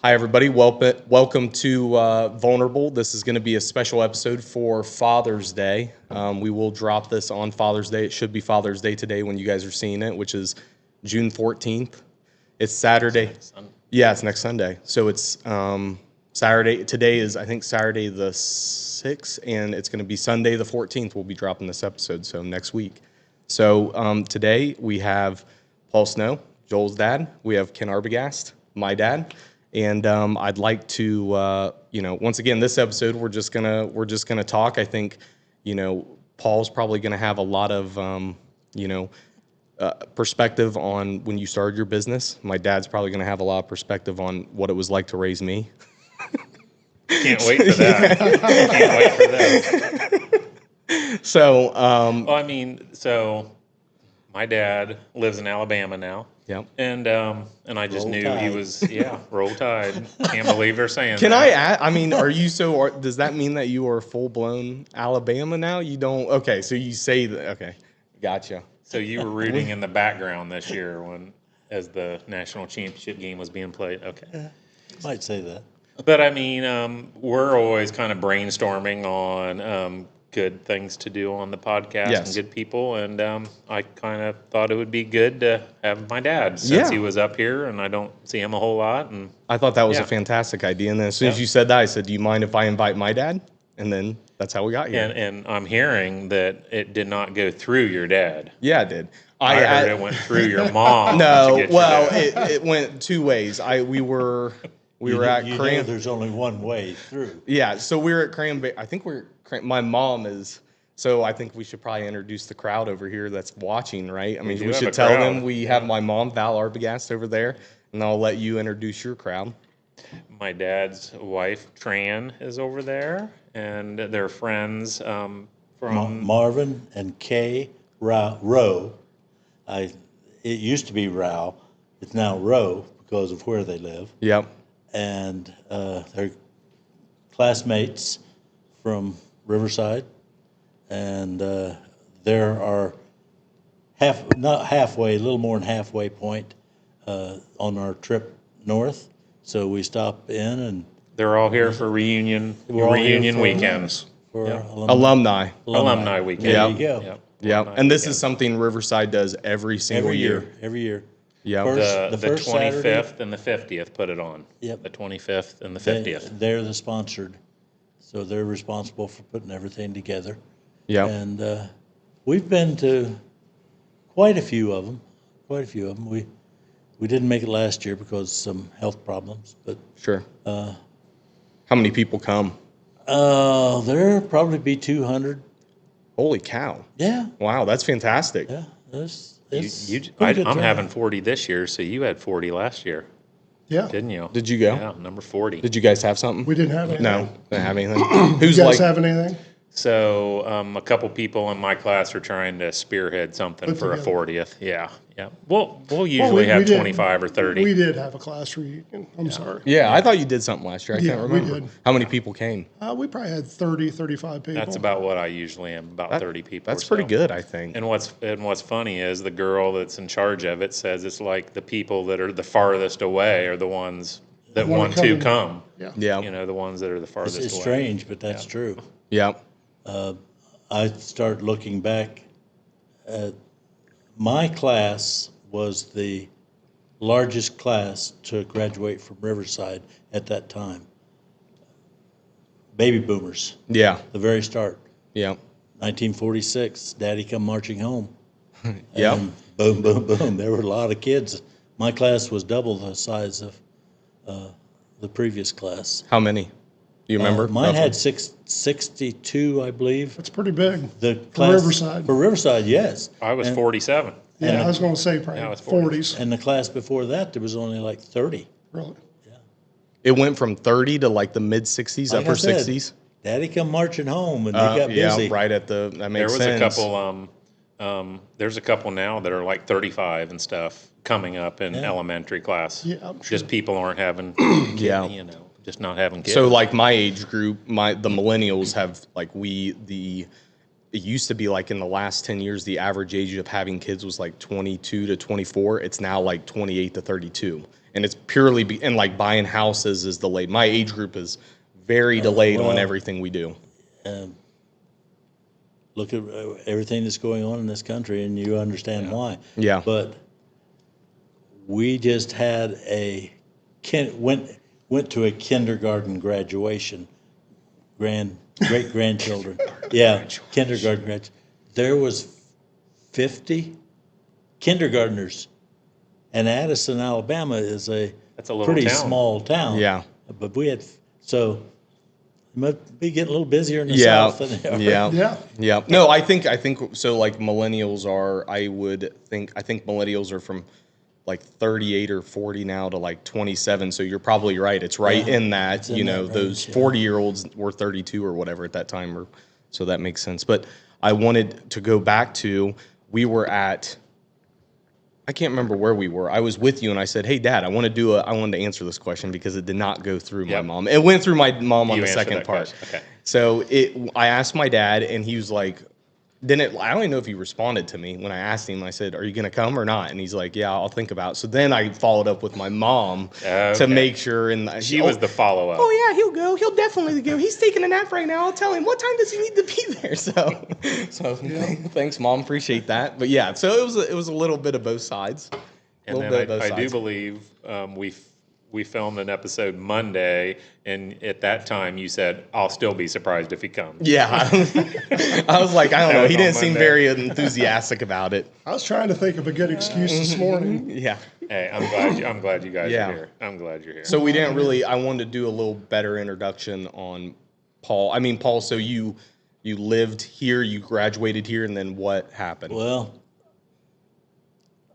Hi, everybody. Welcome to Vulnerable. This is going to be a special episode for Father's Day. We will drop this on Father's Day. It should be Father's Day today when you guys are seeing it, which is June 14th. It's Saturday. Yeah, it's next Sunday. So it's Saturday. Today is, I think, Saturday the 6th, and it's going to be Sunday the 14th. We'll be dropping this episode, so next week. So today we have Paul Snow, Joel's dad. We have Ken Arbogast, my dad. And I'd like to, once again, this episode we're just gonna talk. I think, Paul's probably gonna have a lot of, perspective on when you started your business. My dad's probably gonna have a lot of perspective on what it was like to raise me. Can't wait for that. Can't wait for that. So, so my dad lives in Alabama now. Yep. And I just Roll knew Tide. he was, roll tide. Can't believe they're saying can that. I add? I mean, does that mean that you are full blown Alabama now? You don't. Okay, so you say that. Okay, gotcha. So you were rooting in the background this year as the national championship game was being played. Okay. Might say that. But I mean, we're always kind of brainstorming on good things to do on the podcast Yes. and good people. And I kind of thought it would be good to have my dad since he was up here and I don't see him a whole lot. And I thought that was a Yeah. fantastic idea. And then as soon as you said that, I said, "Do you mind if I invite my dad?" And then that's how we got here. And I'm hearing that it did not go through your dad. Yeah, it did. I heard it went through your mom. to No, get your well, dad. it went two ways. We were at You know Cran. there's only one way through. Yeah, so we were at Cranberry. I think my mom is. So I think we should probably introduce the crowd over here that's watching, right? I mean, do we have should a tell crowd. them we have my mom, Val Arbogast, over there, and I'll let you introduce your crowd. My dad's wife, Tran, is over there, and they're friends from. Marvin and Kay Rowe. It used to be Rao. It's now Rowe because of where they live. Yep. And they're classmates from Riverside. And there are not halfway, a little more than halfway point on our trip north. So we stop in and They're all here for reunion all here for- weekends. for Yep. alumni. Alumni weekend. There Yep. you go. Yep. Yep. Alumni And this weekend. is something Riverside does every single Every year. Yep. First- The the first Saturday- 25th and the 50th put it on. Yep. The 25th and the 50th. They're the sponsored, so they're responsible for putting everything together. Yep. And we've been to quite a few of them. We didn't make it last year because of some health problems, but Sure. How many people come? there'll probably be 200. Holy cow! Yeah, Wow, that's fantastic. yeah. It's I'm pretty good turnout. having 40 this year, so you had 40 last year, Yeah, didn't you? Did you go? Yeah, number 40. Did you guys have something? we didn't have anything. No, didn't have anything. You Who's guys like? have anything? So a couple people in my class are trying to spearhead something Put for a together. 40th. Yeah, yeah. We'll Well, usually we have did- 25 or 30. We did have a class reunion. I'm sorry. Yeah, I thought you did something last year. I Yeah, can't we remember. did. How many people came? We probably had 30, 35 people. That's about what I usually am, about 30 people. That's or so. pretty good, I think. And what's funny is the girl that's in charge of it says it's like the people that are the farthest away are the ones that wanna want to come. come. Yeah. Yeah. You know, the ones that are the farthest It's away. strange, but that's true. Yeah. I start looking back at my class was the largest class to graduate from Riverside at that time. Baby boomers, Yeah. the very start. Yeah. 1946, Daddy come marching home. Yeah. And boom, boom, boom. There were a lot of kids. My class was double the size of the previous class. How many? Do you remember? Mine roughly? had 62, I believe. That's pretty big. The For class Riverside. For Riverside, yes. I was And- 47. Yeah, I was going to say probably Yeah, it's 40. 40s. And the class before that, there was only like 30. Really. It went from 30 to like the mid 60s, Like I upper said, 60s. Daddy come marching home, and they got busy. Yeah, right at the. That There makes was sense. a couple. There's a couple now that are like 35 and stuff coming up in elementary class. Yeah, I'm sure. Just people aren't having. Yeah. You know, just not having kids. So like my age group, the millennials have like it used to be like in the last 10 years, the average age of having kids was like 22 to 24. It's now like 28 to 32. and it's purely and like buying houses is delayed. My age group is very delayed on everything we do. Look at everything that's going on in this country, and you understand why. Yeah. But we just had went to a kindergarten graduation, great grandchildren. Yeah, kindergarten graduation. There was 50 kindergartners, and Addison, Alabama is That's a little pretty town. small town. Yeah. But we had it must be getting a little busier in the Yeah. south than they are. Yeah. Yeah. Yeah. No, I think so. Like millennials I think millennials are from like 38 or 40 now to like 27. So you're probably right. It's right Yeah, in that, it's in that range, those yeah. 40-year-olds were 32 or whatever at that time. So that makes sense. But I wanted to go back to, I can't remember where we were. I was with you and I said, "Hey Dad, I wanted to answer this question because it did not go through my Yep. mom. It went through my mom on You the answered second that part." question. Okay. So I asked my dad, and he was like, I don't even know if he responded to me when I asked him. I said, "Are you going to come or not?" And he's like, "Yeah, I'll think about it." So then I followed up with my mom to Okay. make sure. And She was the follow-up. "Oh yeah, he'll go. He'll definitely go. He's taking a nap right now. I'll tell him. What time does he need to be there?" So thanks, Mom. Appreciate that. But yeah, so it was a little bit of both sides. And then I do believe we filmed an episode Monday, and at that time you said, "I'll still be surprised if he comes." Yeah, I was like, I don't know. was He on didn't seem Monday. very enthusiastic about it. I was trying to think of a good excuse this morning. Yeah. Hey, I'm glad you guys Yeah. are here. I'm glad you're here. So we didn't really. I wanted to do a little better introduction on Paul. I mean, Paul. So you lived here, you graduated here, and then what happened? Well,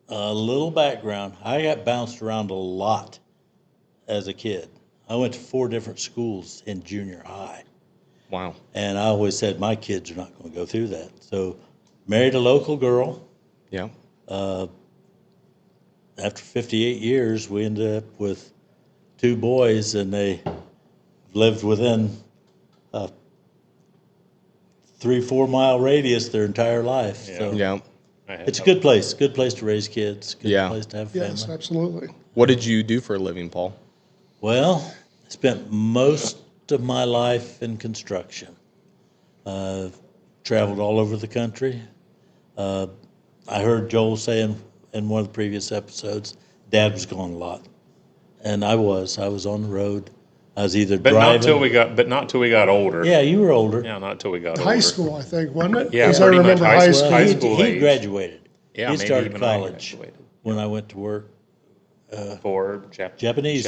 a little background. I got bounced around a lot as a kid. I went to 4 different schools in junior high. Wow. And I always said my kids are not going to go through that. So married a local girl. Yeah. After 58 years, we ended up with 2 boys, and they lived within a 3-4 mile radius their entire life. Yeah. So Yeah. it's a good place to raise kids, good Yeah. place to have a family. Yes, absolutely. What did you do for a living, Paul? Well, I spent most of my life in construction. Traveled all over the country. I heard Joel saying in one of the previous episodes, Dad was gone a lot, and I was on the road. I was either But driving. not till we got older. Yeah, you were older. Yeah, not till we got older. High school, I think, wasn't it? Yeah, Because I pretty much remember high high school. school. High He school age. graduated. Yeah, he maybe started even I college graduated. when I went to work, For Japanese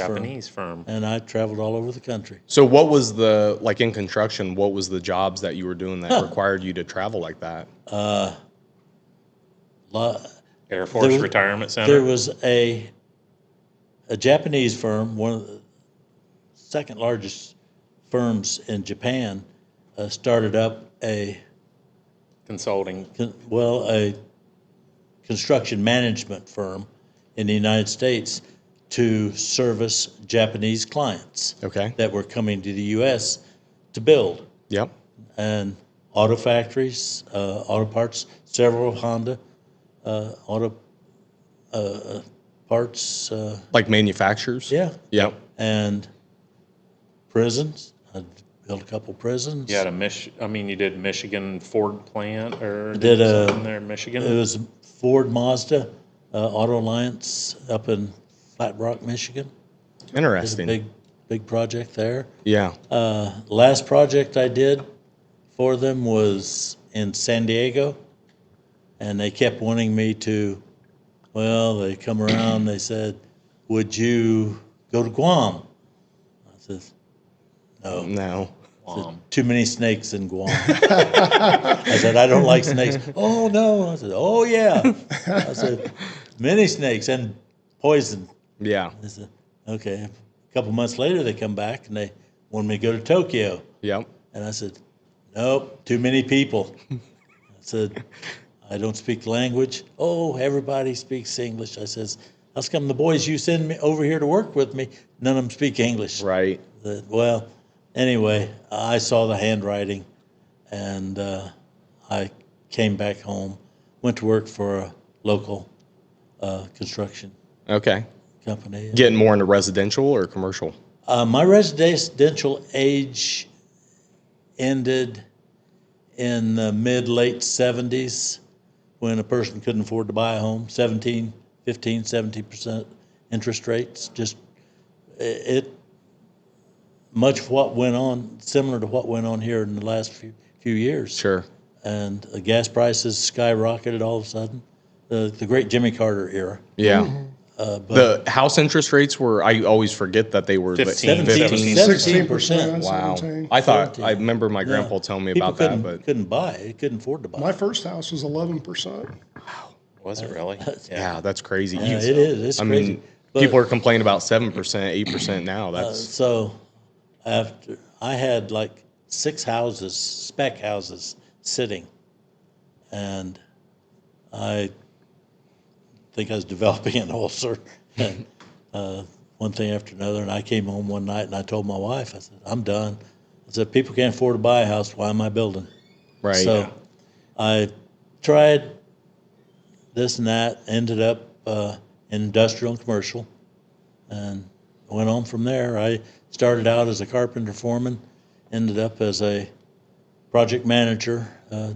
firm. and I traveled all over the country. So what was in construction, what was the jobs that you were doing that required you to travel like that? Air Force There- Retirement Center. There was a Japanese firm, one of the second largest firms in Japan, started up a Consulting. construction management firm in the United States to service Japanese clients Okay. that were coming to the U.S. to build. Yep. And auto factories, auto parts, several Honda auto parts, Like manufacturers? yeah, Yep. and prisons. I built a couple prisons. You had you did Michigan Ford plant or Did something there in Michigan? It was Ford Mazda Auto Alliance up in Flat Rock, Michigan. It's a Interesting. big project there. Yeah. Last project I did for them was in San Diego, and they kept wanting me to. Well, they come around. They said, "Would you go to Guam?" I said, "No." No. Guam. Too many snakes in Guam. I said, I don't like snakes. Oh, no. I said, oh, yeah. I said, many snakes and poison. Yeah. I said, okay. A couple months later, they come back and they wanted me to go to Tokyo. Yep. And I said, nope, too many people. I said, I don't speak the language. Oh, everybody speaks English. I says, how come the boys you send me over here to work with me, none of them speak English? Right. Well, anyway, I saw the handwriting, and I came back home, went to work for a local construction Okay. company. Getting more into residential or commercial? My residential age ended in the mid-late 70s when a person couldn't afford to buy a home. 15, 17% interest rates. Just it much of what went on, similar to what went on here in the last few years. Sure. And the gas prices skyrocketed all of a sudden. The great Jimmy Carter era. Yeah. But The house interest rates were, I always forget that they were 15, 17%. 16%, Wow. 17. I remember my grandpa telling me People about that, but couldn't buy it, couldn't afford to buy My it. first house was 11%. Was it really? yeah, that's crazy. Yeah, it is. It's I crazy. mean, But- people are complaining about 7%, 8% now. That's So after I had like 6 houses, spec houses, sitting, and I think I was developing an ulcer, and one thing after another. And I came home one night and I told my wife, I said, "I'm done." I said, "People can't afford to buy a house. Why am I building?" right. So I tried this and that, ended up in industrial and commercial, and went on from there. I started out as a carpenter foreman, ended up as a project manager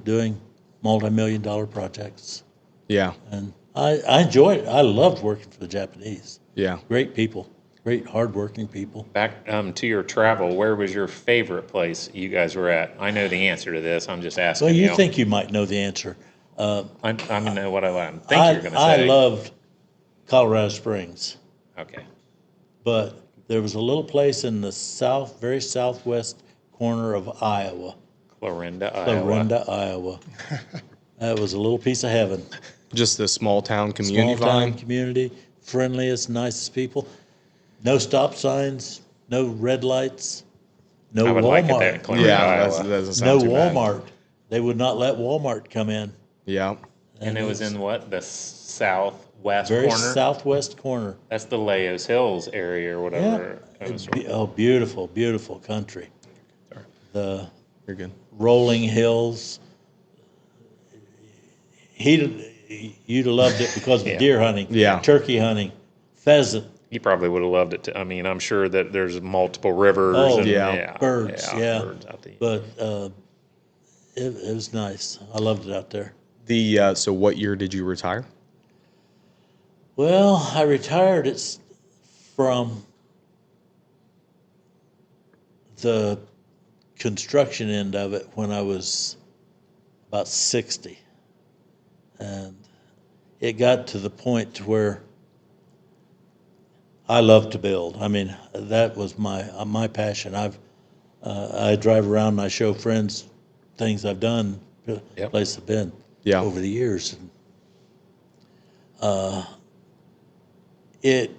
doing multi-million-dollar projects. Yeah. And I enjoyed it. I loved working for the Japanese. Yeah. Great people, great hardworking people. Back to your travel, where was your favorite place you guys were at? I know the answer to this. I'm just asking Well, you. you think you might know the answer. I'm going to know what I think you're going to I say. loved Colorado Springs, Okay. but there was a little place in the very southwest corner of Iowa, Clarinda, Iowa. Clarinda, Iowa. That was a little piece of heaven. Just a small town community Small town vibe. community, friendliest, nicest people. No stop signs, no red lights, no I would like it there in Walmart. Clarinda, Yeah, Iowa. that doesn't No sound too bad. Walmart. They would not let Walmart come in. Yeah. And it was in what? The southwest Very corner? southwest corner. That's the Laos Hills area or whatever. Oh, beautiful, beautiful country. The You're good. rolling hills. You'd have loved it because of Yeah. deer hunting, Yeah. turkey hunting, pheasant. You probably would have loved it too. I mean, I'm sure that there's multiple rivers. Oh, and, yeah. Birds, yeah. Birds out there. But it was nice. I loved it out there. So what year did you retire? Well, I retired from the construction end of it when I was about 60. And it got to the point to where I love to build. I mean, that was my passion. I drive around and I show friends things I've done, Yep. places I've been Yeah. over the years. It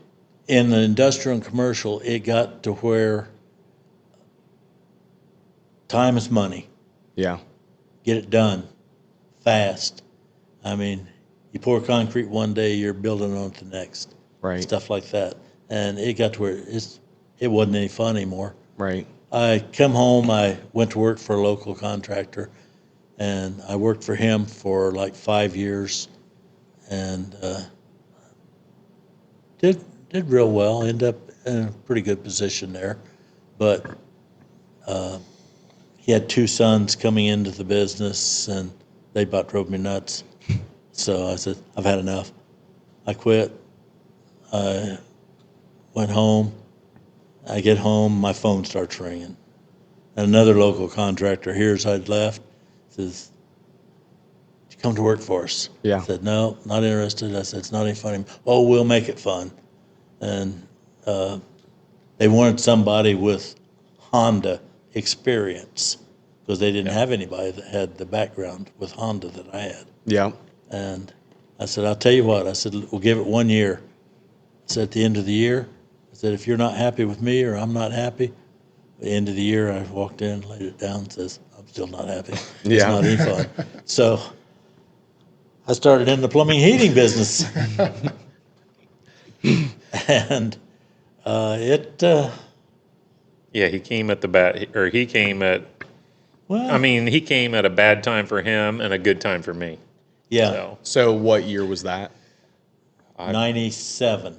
in the industrial and commercial, it got to where time is money. Yeah. Get it done fast. I mean, you pour concrete one day, you're building on it the next. Right. Stuff like that. And it got to where it wasn't any fun anymore. Right. I come home, I went to work for a local contractor, and I worked for him for like 5 years, and did real well. Ended up in a pretty good position there, but he had 2 sons coming into the business, and they about drove me nuts. So I said, I've had enough. I quit. I went home. I get home, my phone starts ringing. And another local contractor hears I'd left, says, "Did you come to work for us?" Yeah. I said, "No, not interested." I said, "It's not any fun." "Oh, we'll make it fun." And they wanted somebody with Honda experience because they didn't have anybody that had the background with Honda that I had. Yeah. And I said, "I'll tell you what." I said, "We'll give it 1 year." I said, "At the end of the year," I said, "if you're not happy with me or I'm not happy," at the end of the year, I walked in, laid it down, and says, "I'm still not happy. It's Yeah. not any fun." So I started in the plumbing heating business. And Yeah, he came at he came at, well, I mean, he came at a bad time for him and a good time for me. yeah, So, So what year was that? 97.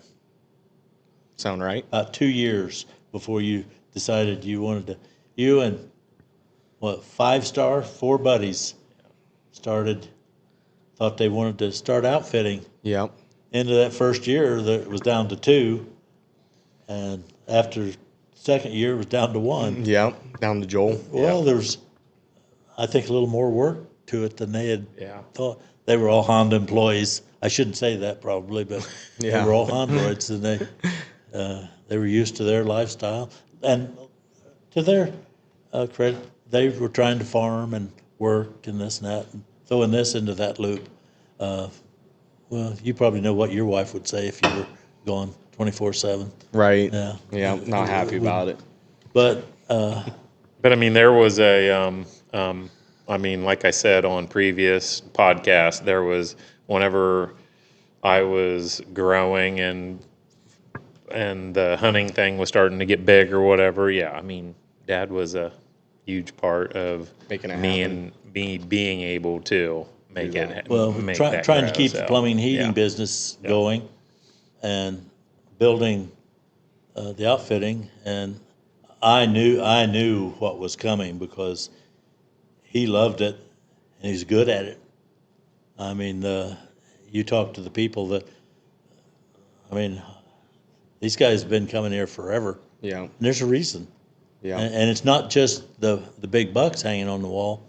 Sound right? About 2 years before you decided you wanted to. You and what? 4 buddies thought they wanted to start outfitting. Yep. Into that first year, it was down to 2, and after second year, it was down to 1. Yep. Down to Joel. Well, there was, I think, a little more work to it than they had thought. They were all Honda employees. I shouldn't say that probably, but they were all Hondoids, and they were used to their lifestyle. And to their credit, they were trying to farm and work and this and that, and throwing this into that loop. Well, you probably know what your wife would say if you were gone 24/7. Right. Yeah. Yeah. Not happy about it. But I mean, there was I mean, like I said on previous podcasts, there was whenever I was growing and the hunting thing was starting to get big or whatever. Yeah, I mean, Dad was a huge part of Making it me happen. and me being able to make it. well, make trying that to grow, keep the so, plumbing and heating yeah. business going, and building the outfitting, and I knew what was coming because he loved it and he's good at it. I mean, you talk to the people that, I mean, these guys have been coming here forever. Yeah. And there's a reason. Yeah. And it's not just the big bucks hanging on the wall.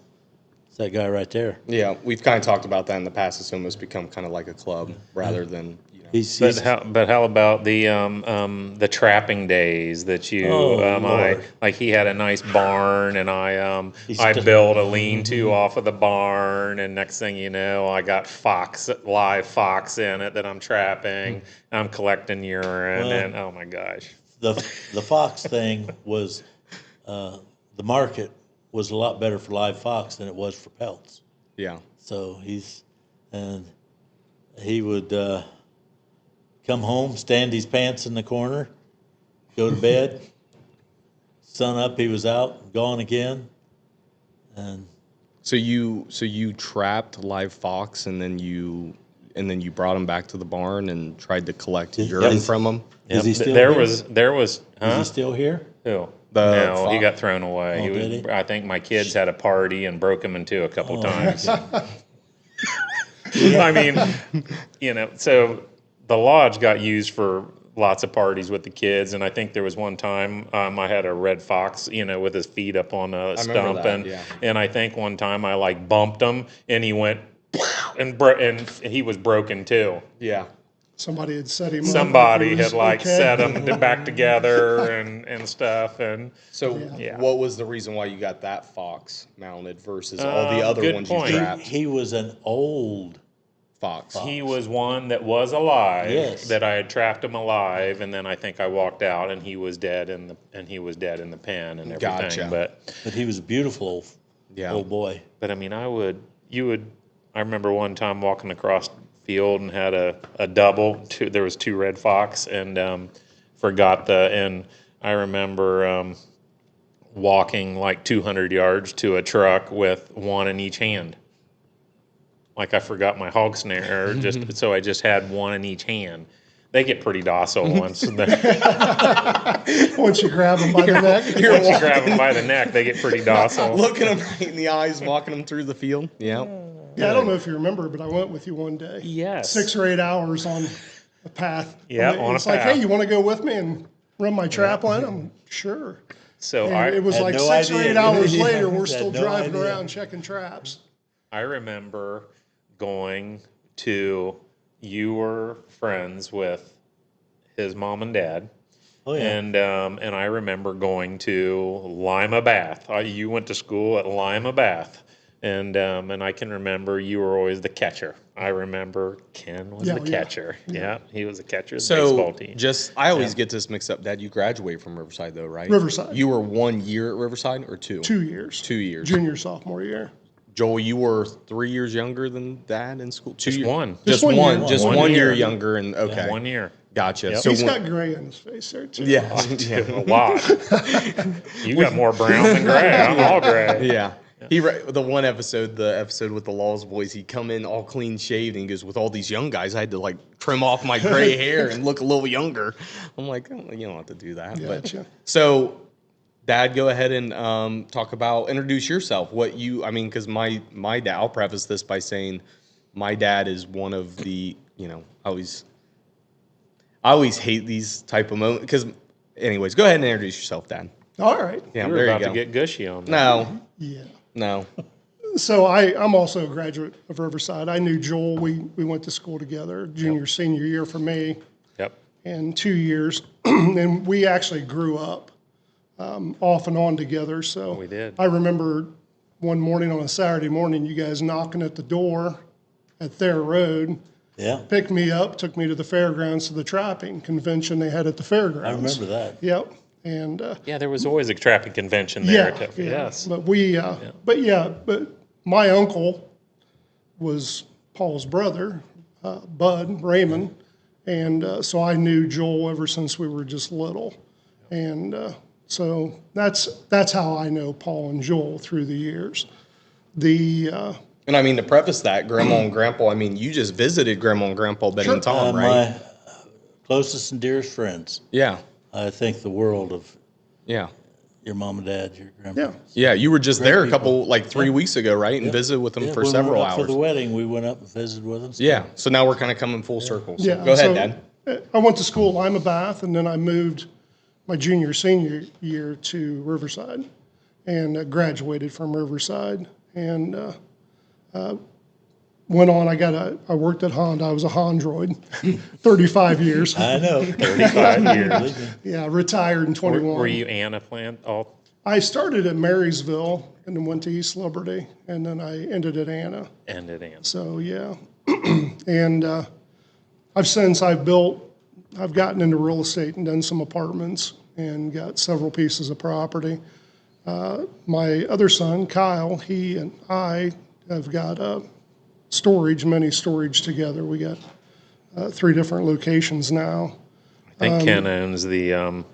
It's that guy right there. Yeah. We've kind of talked about that in the past. It's almost become kind of like a club rather than, He's But how about the trapping days that you Lord. like he had a nice barn and I He's built a lean-to off of the barn and next thing you know I got live fox in it that I'm trapping. I'm collecting urine and oh my gosh. the fox thing was the market was a lot better for live fox than it was for pelts. yeah. So he would come home, stand his pants in the corner, go to bed. Sun up, he was out, gone again, and So you trapped live fox and then you brought him back to the barn and tried to collect urine from him. Is he Yep. still there here? was Is he still here? Who? The No, he fox? got thrown away. Oh, did he? I think my kids had a party and broke him in two a couple times. I mean, so the lodge got used for lots of parties with the kids, and I think there was one time I had a red fox, with his feet up on a stump, that, and I think one time I like bumped him, and he went, and he was broken too. Yeah. Somebody had set him up. Somebody It was had like okay. set him back together and stuff, and So Yeah. what was the reason why you got that fox mounted versus all the other good ones point. you trapped? He was an old Fox. he was one that was alive. Yes. That I had trapped him alive, and then I think I walked out, and he was dead in the pen and everything. Gotcha. but he was a beautiful old boy. But I mean, I remember one time walking across the field and had a double. There was 2 red fox, and and I remember walking like 200 yards to a truck with one in each hand. Like I forgot my hog snare, so I just had one in each hand. They get pretty docile once. Once Once you grab them by the neck. you grab them by the neck, they get pretty docile. Looking them right in the eyes, walking them through the field. Yeah. Yeah, I don't know if you remember, but I went with you one day. Yes. 6 or 8 hours on a path. Yeah, And on a it's like, path. hey, you want to go with me and run my trap line? I'm sure. So And it was had like no 6 or idea. 8 hours Yeah, later, we're had still no driving idea. around checking traps. I remember going to, you were friends with his mom and dad. Oh yeah. And I remember going to Lima Bath. You went to school at Lima Bath, and I can remember you were always the catcher. I remember Ken was the catcher. Yeah, he was the catcher of the baseball team. I always get this mixed up. Dad, you graduated from Riverside though, right? Riverside. You were 1 year at Riverside or 2? 2 years. 2 years. Junior, sophomore year. Joel, you were 3 years younger than Dad in school. Just one. Just one one. year. Just One 1 year year. younger, and okay. 1 year. Gotcha. Yep. So He's when- got gray on his face there, too. yeah, A lot. You got more brown than gray. I'm all gray. yeah. The one episode, the episode with the Laws boys, he come in all clean shaved and he goes, with all these young guys, I had to like trim off my gray hair and look a little younger. I'm like, oh, you don't have to do that. Gotcha. But so, Dad, go ahead and introduce yourself. Because my dad, I'll preface this by saying my dad is one of the, I always hate these type of moments. Because, anyways, go ahead and introduce yourself, Dad. All right. Yeah, You were there about you go. to get gushy on that. No, Yeah. no. So I'm also a graduate of Riverside. I knew Joel. We went to school together, junior, senior year for me, Yep. and 2 years. And we actually grew up off and on together. So We did. I remember one morning on a Saturday morning, you guys knocking at the door at Thayer Road, Yeah, picked me up, took me to the fairgrounds to the trapping convention they had at the fairgrounds. I remember that. Yep. And Yeah, there was always a trapping convention there. yeah, yeah. Yes. But but my uncle was Paul's brother, Bud Raymond, and so I knew Joel ever since we were just little, and so that's how I know Paul and Joel through the years. And to preface that, Grandma and Grandpa, you just visited Grandma and Grandpa Ben and Tom, right? My closest and dearest friends. Yeah, I think the world of yeah. your mom and dad, your grandparents. Yeah, you were just Great there a people. couple, 3 weeks ago, right? And visited with them Yeah, for when we several went up hours. For the wedding, we went up and visited with them. Yeah, so now we're kind of coming full circle. So Yeah. go ahead, so, Dad. I went to school at Lima Bath, and then I moved my senior year to Riverside, and graduated from Riverside, and went on. I worked at Honda. I was a Hondroid, 35 years. I know. 35 years. Believe me. Yeah, retired in 21. Were you Anna plant? All I started at Marysville and then went to East Liberty, and then I ended at Anna. ended Anna. So yeah, and I've gotten into real estate and done some apartments and got several pieces of property. My other son, Kyle, he and I have got mini storage together. We got 3 different locations now. I think Ken owns the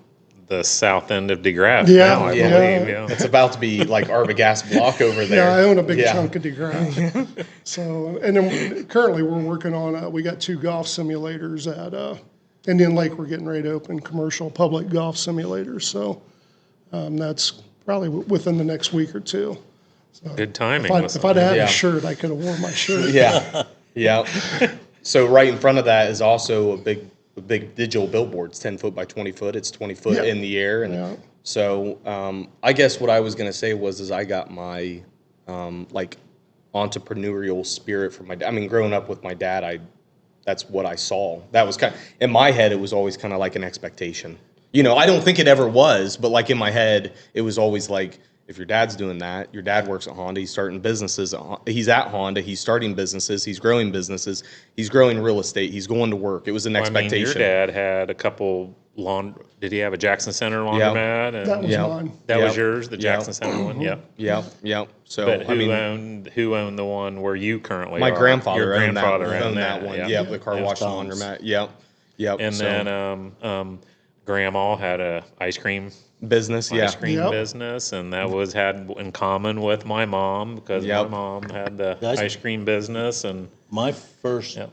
south end of DeGrasse Yeah, now, I yeah. believe. Yeah. It's about to be like Arbogast block over there. Yeah, I own a big Yeah. chunk of DeGrasse. So, and then currently we're working on, we got 2 golf simulators at Indian Lake. We're getting ready to open commercial public golf simulators. So that's probably within the next week or 2. Good timing. If I'd had Yeah. a shirt, I could have worn my shirt. Yeah, yeah. So right in front of that is also a big digital billboard. It's 10 foot by 20 foot. It's 20 foot Yeah. in the air, and Yeah. so I guess what I was gonna say is I got my entrepreneurial spirit from my dad. Growing up with my dad, that's what I saw. That was in my head. It was always kind of like an expectation. I don't think it ever was, but like in my head, it was always like, if your dad's doing that, your dad works at Honda, he's starting businesses. He's at Honda, he's starting businesses, he's growing businesses, he's growing real estate, he's going to work. It was an expectation. Your dad had a couple Did he have a Jackson Center laundromat? And That was Yeah. mine. that was Yep. yours, the Yep. Jackson Center one. Yep. Yep. So But who owned the one where you currently my are? grandfather Your owned grandfather owned that one. yeah. Yep, the car That was wash and Tom's. laundromat. Yep. And So, then Grandma had a ice cream business. Yeah. Yep. business, and that had in common with my mom because my Yep. mom had the Nice. ice cream business, and My first Yep.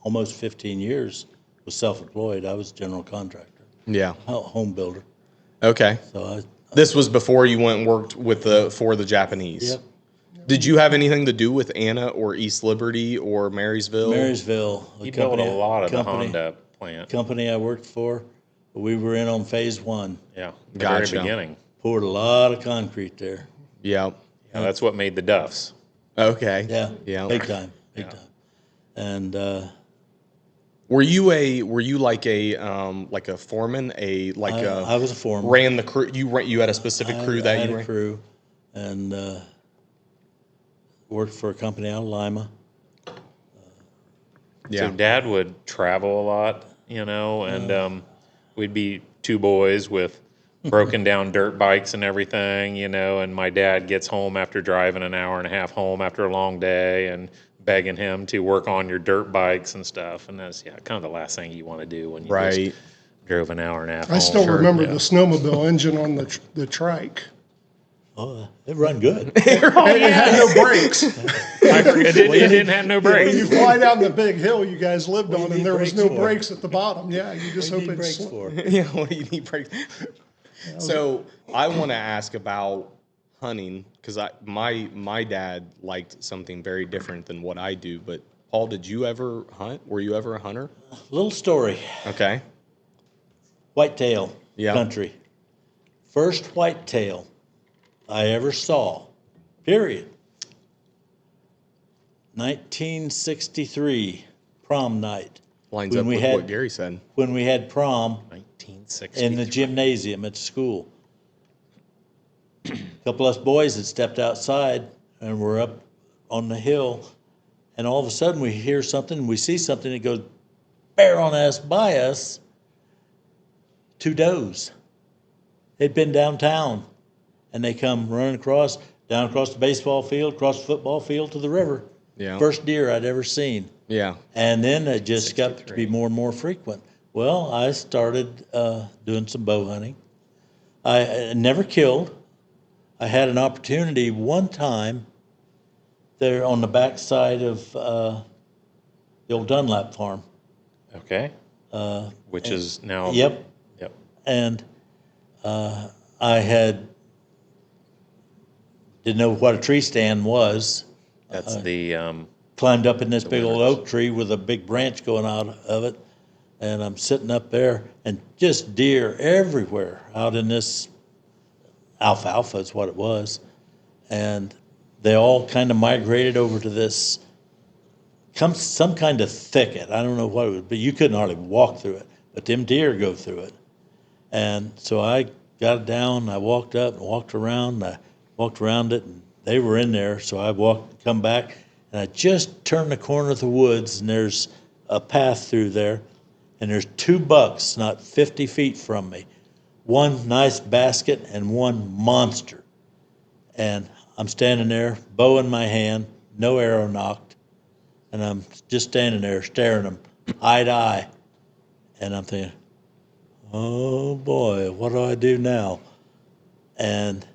almost 15 years was self-employed. I was a general contractor, Yeah. home builder. Okay. So This was before you went and worked for the Japanese. Yep. Did you have anything to do with Anna or East Liberty or Marysville? Marysville, he built a lot of the Honda plant. company I worked for, we were in on phase 1. Yeah, the Gotcha. very beginning. Poured a lot of concrete there. Yep. Yeah, that's what made the Duffs. Okay. Yeah, Yeah. big time. And Were you like a foreman? I was a foreman. Ran the crew. You had a specific crew I that had you a ran? crew, and worked for a company out of Lima. Yeah. So Dad would travel a lot, and we'd be 2 boys with broken down dirt bikes and everything, and my dad gets home after driving an hour and a half home after a long day and begging him to work on your dirt bikes and stuff. And that's kind of the last thing you want to do when you Right. just drove an hour and a half I home. still Sure, remember yeah. the snowmobile engine on the trike. Oh, it run good. It had no brakes. I forget, it didn't have no When brakes. you fly down the big hill you guys lived What do on, you and need there was brakes no for? brakes at the bottom. Yeah, you just What hope do you need it brakes sl- for? Yeah, what do you need brakes? So I want to ask about hunting because my dad liked something very different than what I do. But Paul, did you ever hunt? Were you ever a hunter? Little story. Okay. Whitetail Yeah. country. First whitetail I ever saw, period. 1963, prom night. Lines When up we with had- what Gary said. When we had prom 1960. in the gymnasium at school. A couple of us boys had stepped outside and we're up on the hill, and all of a sudden we hear something, we see something that goes bear on us by us. 2 does. They'd been downtown, and they come running down across the baseball field, across the football field to the river. Yeah. First deer I'd ever seen. Yeah. And then it just got to 63. be more and more frequent. Well, I started doing some bow hunting. I never killed. I had an opportunity one time there on the backside of the old Dunlap farm. Okay. Which is now. Yep. Yep. And I didn't know what a tree stand was. That's the. Climbed up in this big old winners. oak tree with a big branch going out of it, and I'm sitting up there, and just deer everywhere out in this alfalfa is what it was, and they all kind of migrated over to this some kind of thicket. I don't know what it was, but you couldn't hardly walk through it, but them deer go through it. And so I got it down, I walked up and walked around, I walked around it, and they were in there, so I come back, and I just turned the corner of the woods, and there's a path through there, and there's 2 bucks not 50 feet from me. One nice basket and one monster. And I'm standing there, bow in my hand, no arrow knocked, and I'm just standing there staring them eye to eye. And I'm thinking, oh boy, what do I do now? And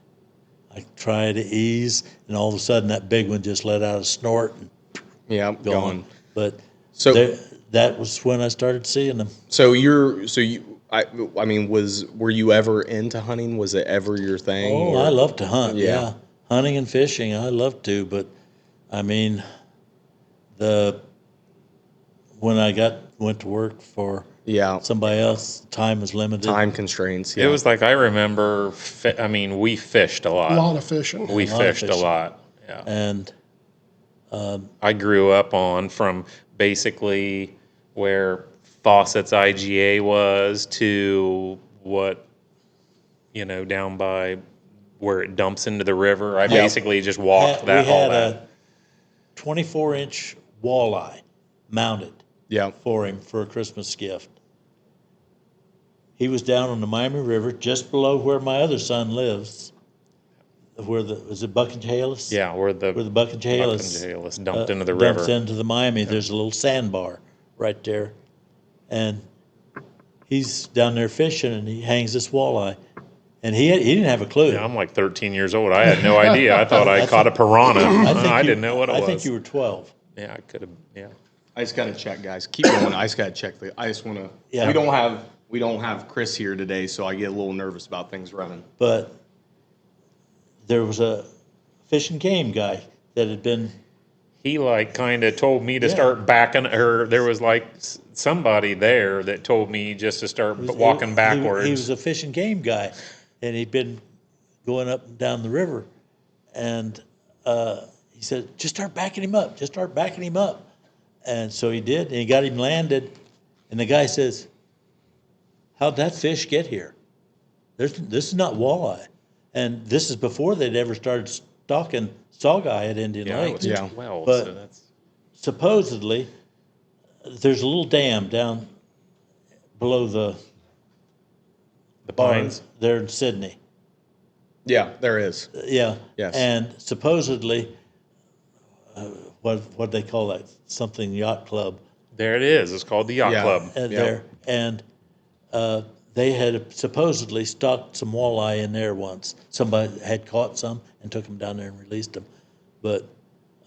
I try to ease, and all of a sudden that big one just let out a snort and Yeah. Gone. But So that was when I started seeing them. I mean, were you ever into hunting? Was it ever your thing? Oh, or- I love to hunt. Yeah. Yeah. Hunting and fishing, I love to. But I mean, when I went to work for Yeah. somebody else, time was limited. Time constraints. Yeah. It was like I remember. We fished a lot. A lot of fishing. We A lot of fished a fishing. lot. Yeah. And I grew up from basically where Fawcett's IGA was to what, down by where it dumps into the river. I basically just walked that we had all that. a 24-inch walleye mounted Yeah. for him for a Christmas gift. He was down on the Miami River, just below where my other son lives. Was it Buck and Chehalis? Yeah, where the Buck and Chehalis dumped into the dumps river. into the Miami. There's a little sandbar right there, and he's down there fishing, and he hangs this walleye, and he didn't have a clue. Yeah, I'm like 13 years old. I had no idea. I thought I caught a piranha. I didn't know what it was. I think you were 12. Yeah, I could have. Yeah. I just gotta check, guys. Keep going. I just gotta check. I just wanna. Yeah. We don't have Chris here today, so I get a little nervous about things running. But there was a fish and game guy that had been. He kind of told me to Yeah. start backing, or there was somebody there that told me just to start walking backwards. He was a fish and game guy, and he'd been going up and down the river, and he said, "Just start backing him up. Just start backing him up." And so he did, and he got him landed. And the guy says, "How'd that fish get here? This is not walleye." And this is before they'd ever started stalking sawguy at Indian yeah, I Lake. was Yeah. 12, But- so that's Supposedly, there's a little dam down below the pines. bar there in Sydney. Yeah, there is. Yeah. Yes. And supposedly, what they call that? Something yacht club There it is. It's called the Yacht Yeah. Club. there. And they had supposedly stocked some walleye in there once. Somebody had caught some and took them down there and released them. But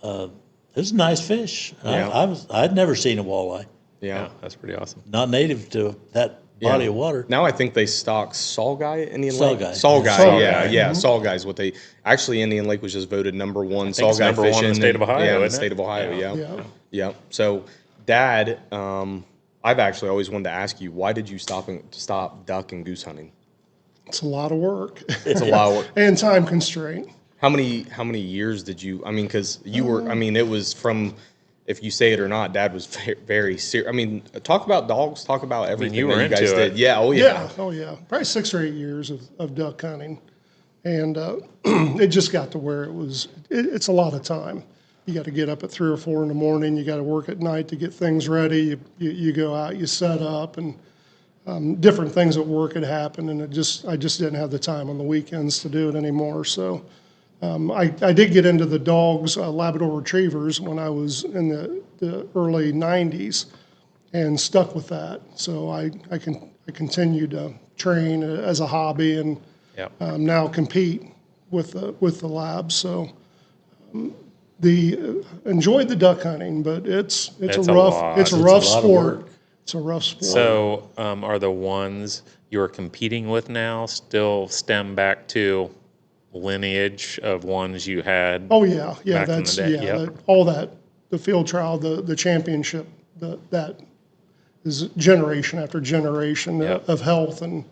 it was a nice fish. Yeah. I'd never seen a walleye, Yeah. That's pretty awesome. not native to that body of water. Now I think they stock Saul-Guy at Indian Saul-Guy. Lake. Saul-Guy, Saul-Guy. yeah. Saul-Guy is what they actually Indian Lake was just voted number one. I think it's Saul-Guy number one fishing in the state of Ohio, Yeah, in the isn't it? state of Ohio. Yeah. Yeah. Yeah. So, Dad, I've actually always wanted to ask you, why did you stop duck and goose hunting? It's a lot of work. It's a lot of work. And time constraint. How many years did you? I mean, because you were. I mean, it was from. If you say it or not, Dad was very serious. I mean, talk about dogs. Talk about everything you were that you guys into it. did. Yeah. Oh yeah. Yeah. Oh, yeah. Probably 6 or 8 years of duck hunting. And it just got to where it's a lot of time. You got to get up at 3 or 4 in the morning. You got to work at night to get things ready. You go out, you set up, and different things at work had happened. And I just didn't have the time on the weekends to do it anymore. So I did get into the dogs, Labrador Retrievers, when I was in the early 90s and stuck with that. So I continued to train as a hobby and now compete with the labs. So enjoyed the duck hunting, but it's a rough sport. It's a rough sport. So, are the ones you're competing with now still stem back to lineage of ones you had? Oh yeah, back in the day? all that, the field trial, the championship, that is generation after generation of health and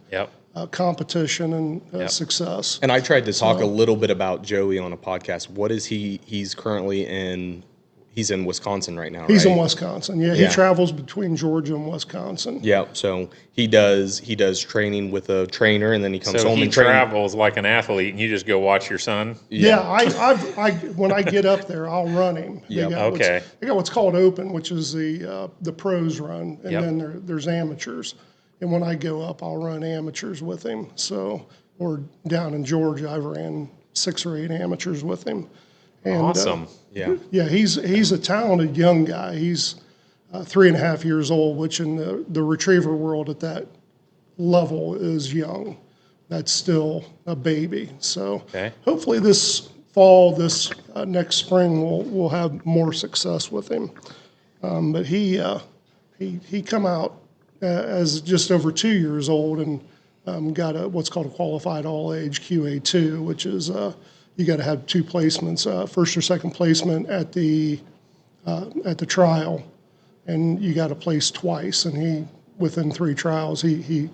competition and success. And I tried to talk a little bit about Joey on a podcast. What is he? He's currently in. He's in Wisconsin right now. He's right? in Wisconsin. Yeah, he travels between Georgia and Wisconsin. Yeah, so he does training with a trainer, and then he comes So home he and trains. travels like an athlete, and you just go watch your son? Yeah, I when I get up there, I'll run him. Yeah, okay. They got what's called open, which is the pros run, and then there's amateurs. And when I go up, I'll run amateurs with him. So, or down in Georgia, I've ran 6 or 8 amateurs with him. And, Awesome. Yeah, he's a talented young guy. He's 3.5 years old, which in the retriever world at that level is young. That's still a baby. So hopefully this fall, this next spring, we'll have more success with him. But he come out as just over 2 years old and got what's called a qualified all-age QA2, which is you got to have 2 placements, first or second placement at the trial, and you got to place twice. And he, within 3 trials, he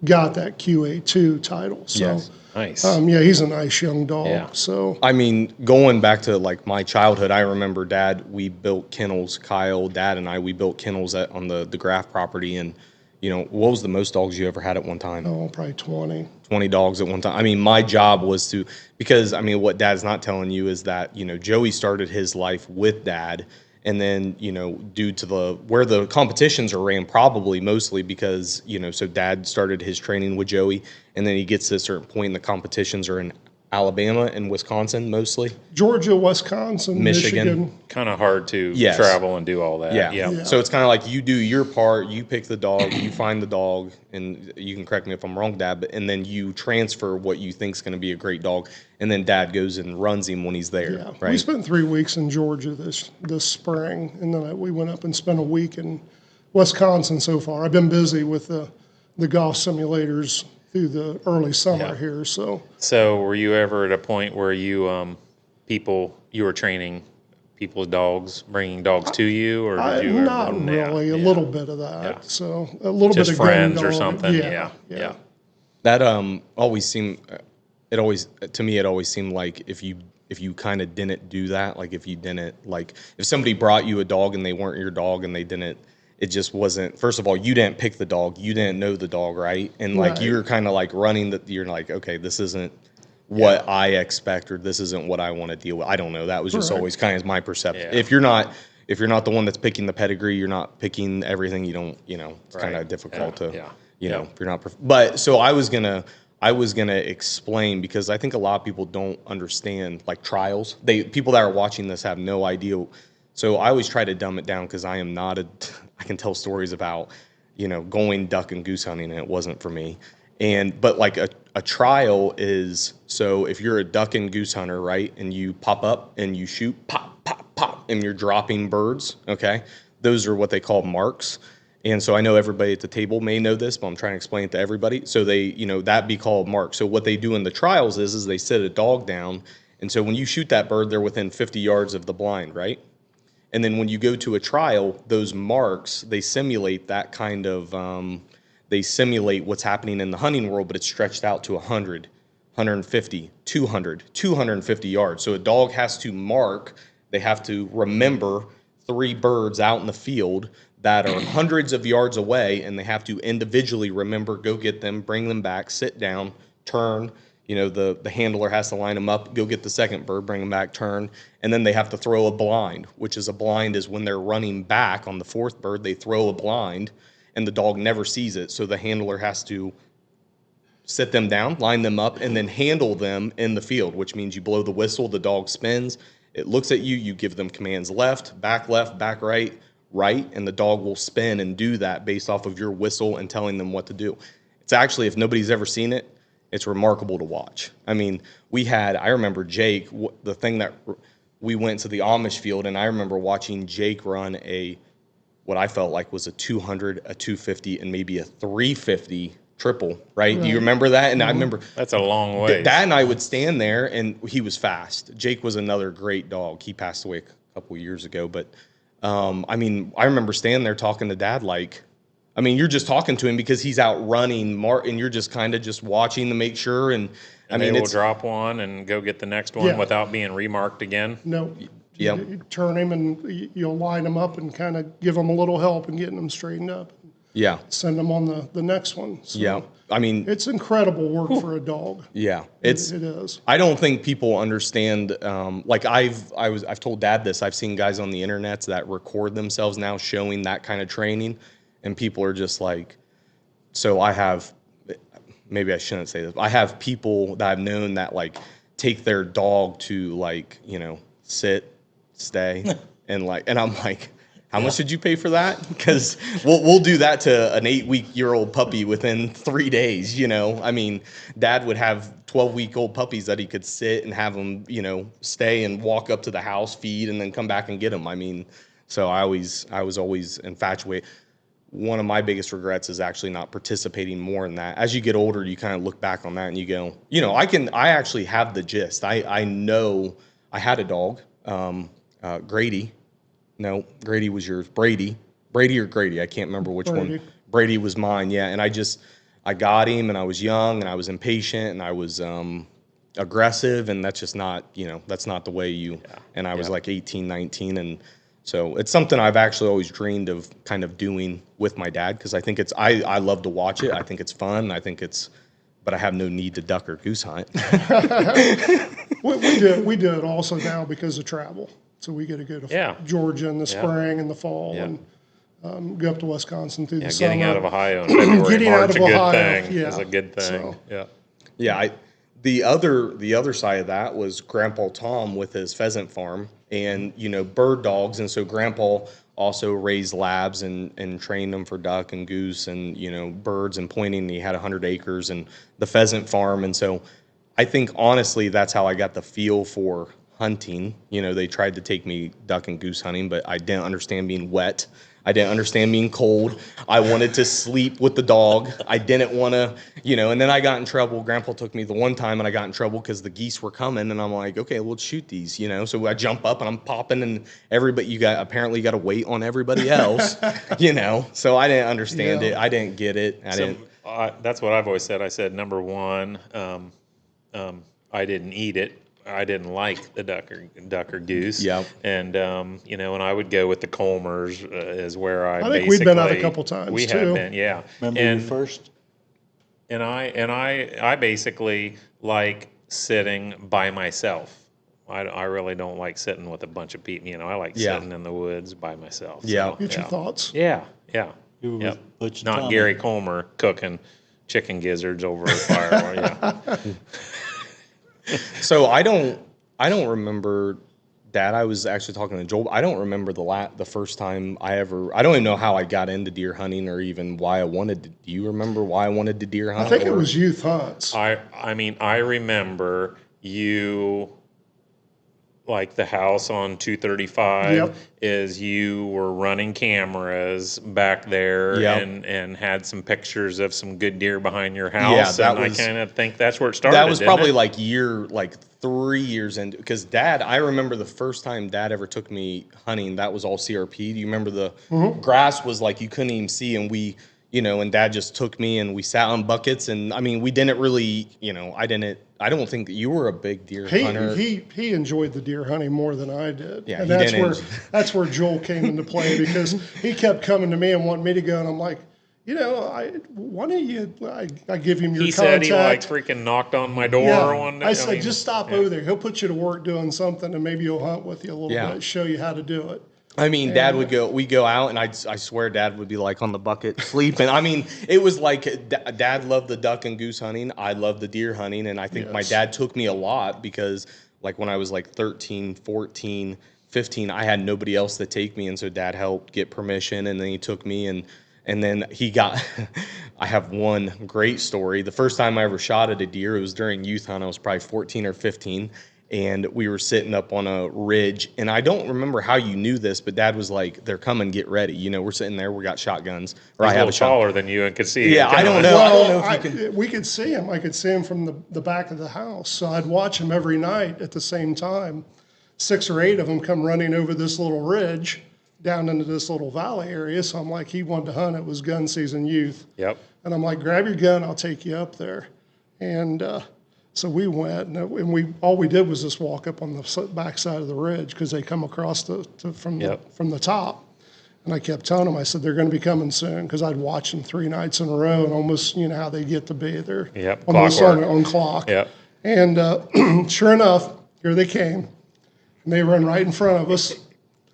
got that QA2 title. So Nice. he's a nice young dog. Yeah. So I mean, going back to like my childhood, I remember we built kennels. Kyle, Dad, and we built kennels on the Graff property, and what was the most dogs you ever had at one time? oh, probably 20. 20 dogs at one time. I mean, my job was because what Dad's not telling you is that, Joey started his life with Dad. And then, due to where the competitions are ran, probably mostly because, so Dad started his training with Joey. And then he gets to a certain point, and the competitions are in Alabama and Wisconsin mostly. Georgia, Wisconsin, Michigan. Kind of hard to Yes. travel and do all that. Yeah. So it's kind of like you do your part, you pick the dog, you find the dog, and you can correct me if I'm wrong, Dad, and then you transfer what you think is going to be a great dog, and then Dad goes and runs him when he's there. Yeah, right? we spent 3 weeks in Georgia this spring, and then we went up and spent a week in Wisconsin so far. I've been busy with the golf simulators through the early summer here. So were you ever at a point where you were training people's dogs, bringing dogs to you, or did you ever? Not really. A little bit of that. Yeah. So a little Just bit of friends gang or dog. something. Yeah. That always seemed. To me it always seemed like if you kind of didn't do that, like if you didn't if somebody brought you a dog and they weren't your dog and they didn't. It just wasn't. First of all, you didn't pick the dog. You didn't know the dog, right? And you're kind of running that. You're like, okay, this isn't what I expect, or this isn't what I want to deal with. I don't know. That was just always kind of my perception. Yeah. If you're not the one that's picking the pedigree, you're not picking everything. You don't. It's kind of difficult to. If you're not. But so I was gonna explain, because I think a lot of people don't understand trials. People that are watching this have no idea. So I always try to dumb it down, because I am not I can tell stories about, going duck and goose hunting, and it wasn't for me. But like a trial is, so if you're a duck and goose hunter, right, and you pop up and you shoot, pop, pop, pop, and you're dropping birds, okay, those are what they call marks. And so I know everybody at the table may know this, but I'm trying to explain it to everybody. So they, that be called marks. So what they do in the trials is they sit a dog down, and so when you shoot that bird, they're within 50 yards of the blind, right? And then when you go to a trial, those marks, they simulate that kind of, they simulate what's happening in the hunting world, but it's stretched out to 100, 150, 200, 250 yards. So a dog has to mark, they have to remember 3 birds out in the field that are hundreds of yards away, and they have to individually remember, go get them, bring them back, sit down, turn. The handler has to line them up, go get the second bird, bring them back, turn, and then they have to throw a blind, which is a blind is when they're running back on the 4th bird, they throw a blind, and the dog never sees it, so the handler has to sit them down, line them up, and then handle them in the field, which means you blow the whistle, the dog spins, it looks at you, you give them commands left, back right, right, and the dog will spin and do that based off of your whistle and telling them what to do. It's actually, if nobody's ever seen it, it's remarkable to watch. I mean, I remember Jake, the thing that we went to the Amish field, and I remember watching Jake run what I felt like was a 200, a 250, and maybe a 350 triple, right? Do you remember that? And I remember That's a long way. Dad and I would stand there, and he was fast. Jake was another great dog. He passed away a couple of years ago, but I remember standing there talking to Dad you're just talking to him because he's out running, and you're just kind of just watching to make sure. And they will drop one and go get the next one without being remarked again. No. Yep. You turn him and you'll line them up and kind of give them a little help in getting them straightened up. Yeah. Send them on the next one. So Yeah. it's incredible work for a dog. Yeah. It is. I don't think people understand. I've told Dad this. I've seen guys on the internet that record themselves now showing that kind of training, and people are just like, so maybe I shouldn't say this. I have people that I've known that take their dog to sit, stay, and I'm like, how much did you pay for that? Because we'll do that to an 8-week-old puppy within 3 days. Dad would have 12-week-old puppies that he could sit and have them, stay and walk up to the house, feed, and then come back and get them. So I was always infatuated. One of my biggest regrets is actually not participating more in that. As you get older, you kind of look back on that and you go, I actually have the gist. I know I had a dog, Grady. No, Grady was yours. Brady or Grady, I can't remember which one. Brady was mine, yeah. And I got him, and I was young, and I was impatient, and I was aggressive, and that's just not, that's not the way you. Yeah. And I was like 18, 19, and so it's something I've actually always dreamed of kind of doing with my dad, because I think I love to watch it. I think it's fun. But I have no need to duck or goose hunt. we do it also now because of travel. So we get to go to Georgia in the spring and the fall, and go up to Wisconsin through the summer. Getting out of Ohio in February, March, is a good thing. So. The other side of that was Grandpa Tom with his pheasant farm and, bird dogs. And so Grandpa also raised labs and trained them for duck and goose and, birds and pointing. He had 100 acres and the pheasant farm. And so I think, honestly, that's how I got the feel for hunting. They tried to take me duck and goose hunting, but I didn't understand being wet. I didn't understand being cold. I wanted to sleep with the dog. I didn't want to, and then I got in trouble. Grandpa took me the one time and I got in trouble because the geese were coming, and I'm like, okay, let's shoot these, So I jump up and I'm popping, and everybody, apparently you got to wait on everybody else, So I didn't understand it. I didn't get it. That's what I've always said. I said, number one, I didn't eat it. I didn't like the duck or goose. Yeah. And, and I would go with the Colmers is where I think we've been out a couple times, we too. have been, yeah. Remember your first? And I basically like sitting by myself. I really don't like sitting with a bunch of people. I like sitting in the woods by myself. Yeah. Get your thoughts. Yeah. You were with Butch Not Tommy. Gary Colmer cooking chicken gizzards over a fire. So I don't remember Dad, I was actually talking to Joel. I don't remember the first time I don't even know how I got into deer hunting or even why I wanted to. Do you remember why I wanted to deer hunt? I think it was youth hunts. I mean, I remember you, like the house on 235 Yep. is you were running cameras back there Yep. and had some pictures of some good deer behind your Yeah, house. that And was- I kind of think that's where it started. That was didn't probably it? like 3 years into, because Dad, I remember the first time Dad ever took me hunting, that was all CRP. Do you remember the grass was like you couldn't even see, and we, and Dad just took me and we sat on buckets, and I mean, we didn't really, I don't think that you were a big deer hunter. He enjoyed the deer hunting more than I did. Yeah, and he that's didn't. that's where Joel came into play, because he kept coming to me and wanting me to go, and I'm like, why don't you? I give him your He contact. said he like freaking knocked on my door one day. I said, just stop over there. He'll put you to work doing something, and maybe he'll hunt with you a little Yeah. bit, show you how to do it. I mean, Dad would we go out, and I swear Dad would be like on the bucket sleeping. I mean, it was like Dad loved the duck and goose hunting. I loved the deer hunting, and I think my Yes. dad took me a lot because, like, when I was like 13, 14, 15, I had nobody else to take me, and so Dad helped get permission, and then he took me, and then he got, I have one great story. The first time I ever shot at a deer, it was during youth hunt. I was probably 14 or 15, and we were sitting up on a ridge. And I don't remember how you knew this, but Dad was like, they're coming, get ready. We're sitting there, we got shotguns. Or He's I a have little taller than you and could see. Yeah, him I don't coming. know. I don't Well, know if you can. we could see him. I could see him from the back of the house. So I'd watch him every night at the same time. 6 or 8 of them come running over this little ridge down into this little valley area. So I'm like, he wanted to hunt. It was gun season youth. Yep. And I'm like, grab your gun, I'll take you up there. And so we went, and all we did was just walk up on the back side of the ridge, because they come across from the top. And I kept telling them, I said, they're going to be coming soon, because I'd watch them 3 nights in a row, and almost, how they get to be. They're Yep, almost clockwork. on clock. Yep. And sure enough, here they came. And they run right in front of us.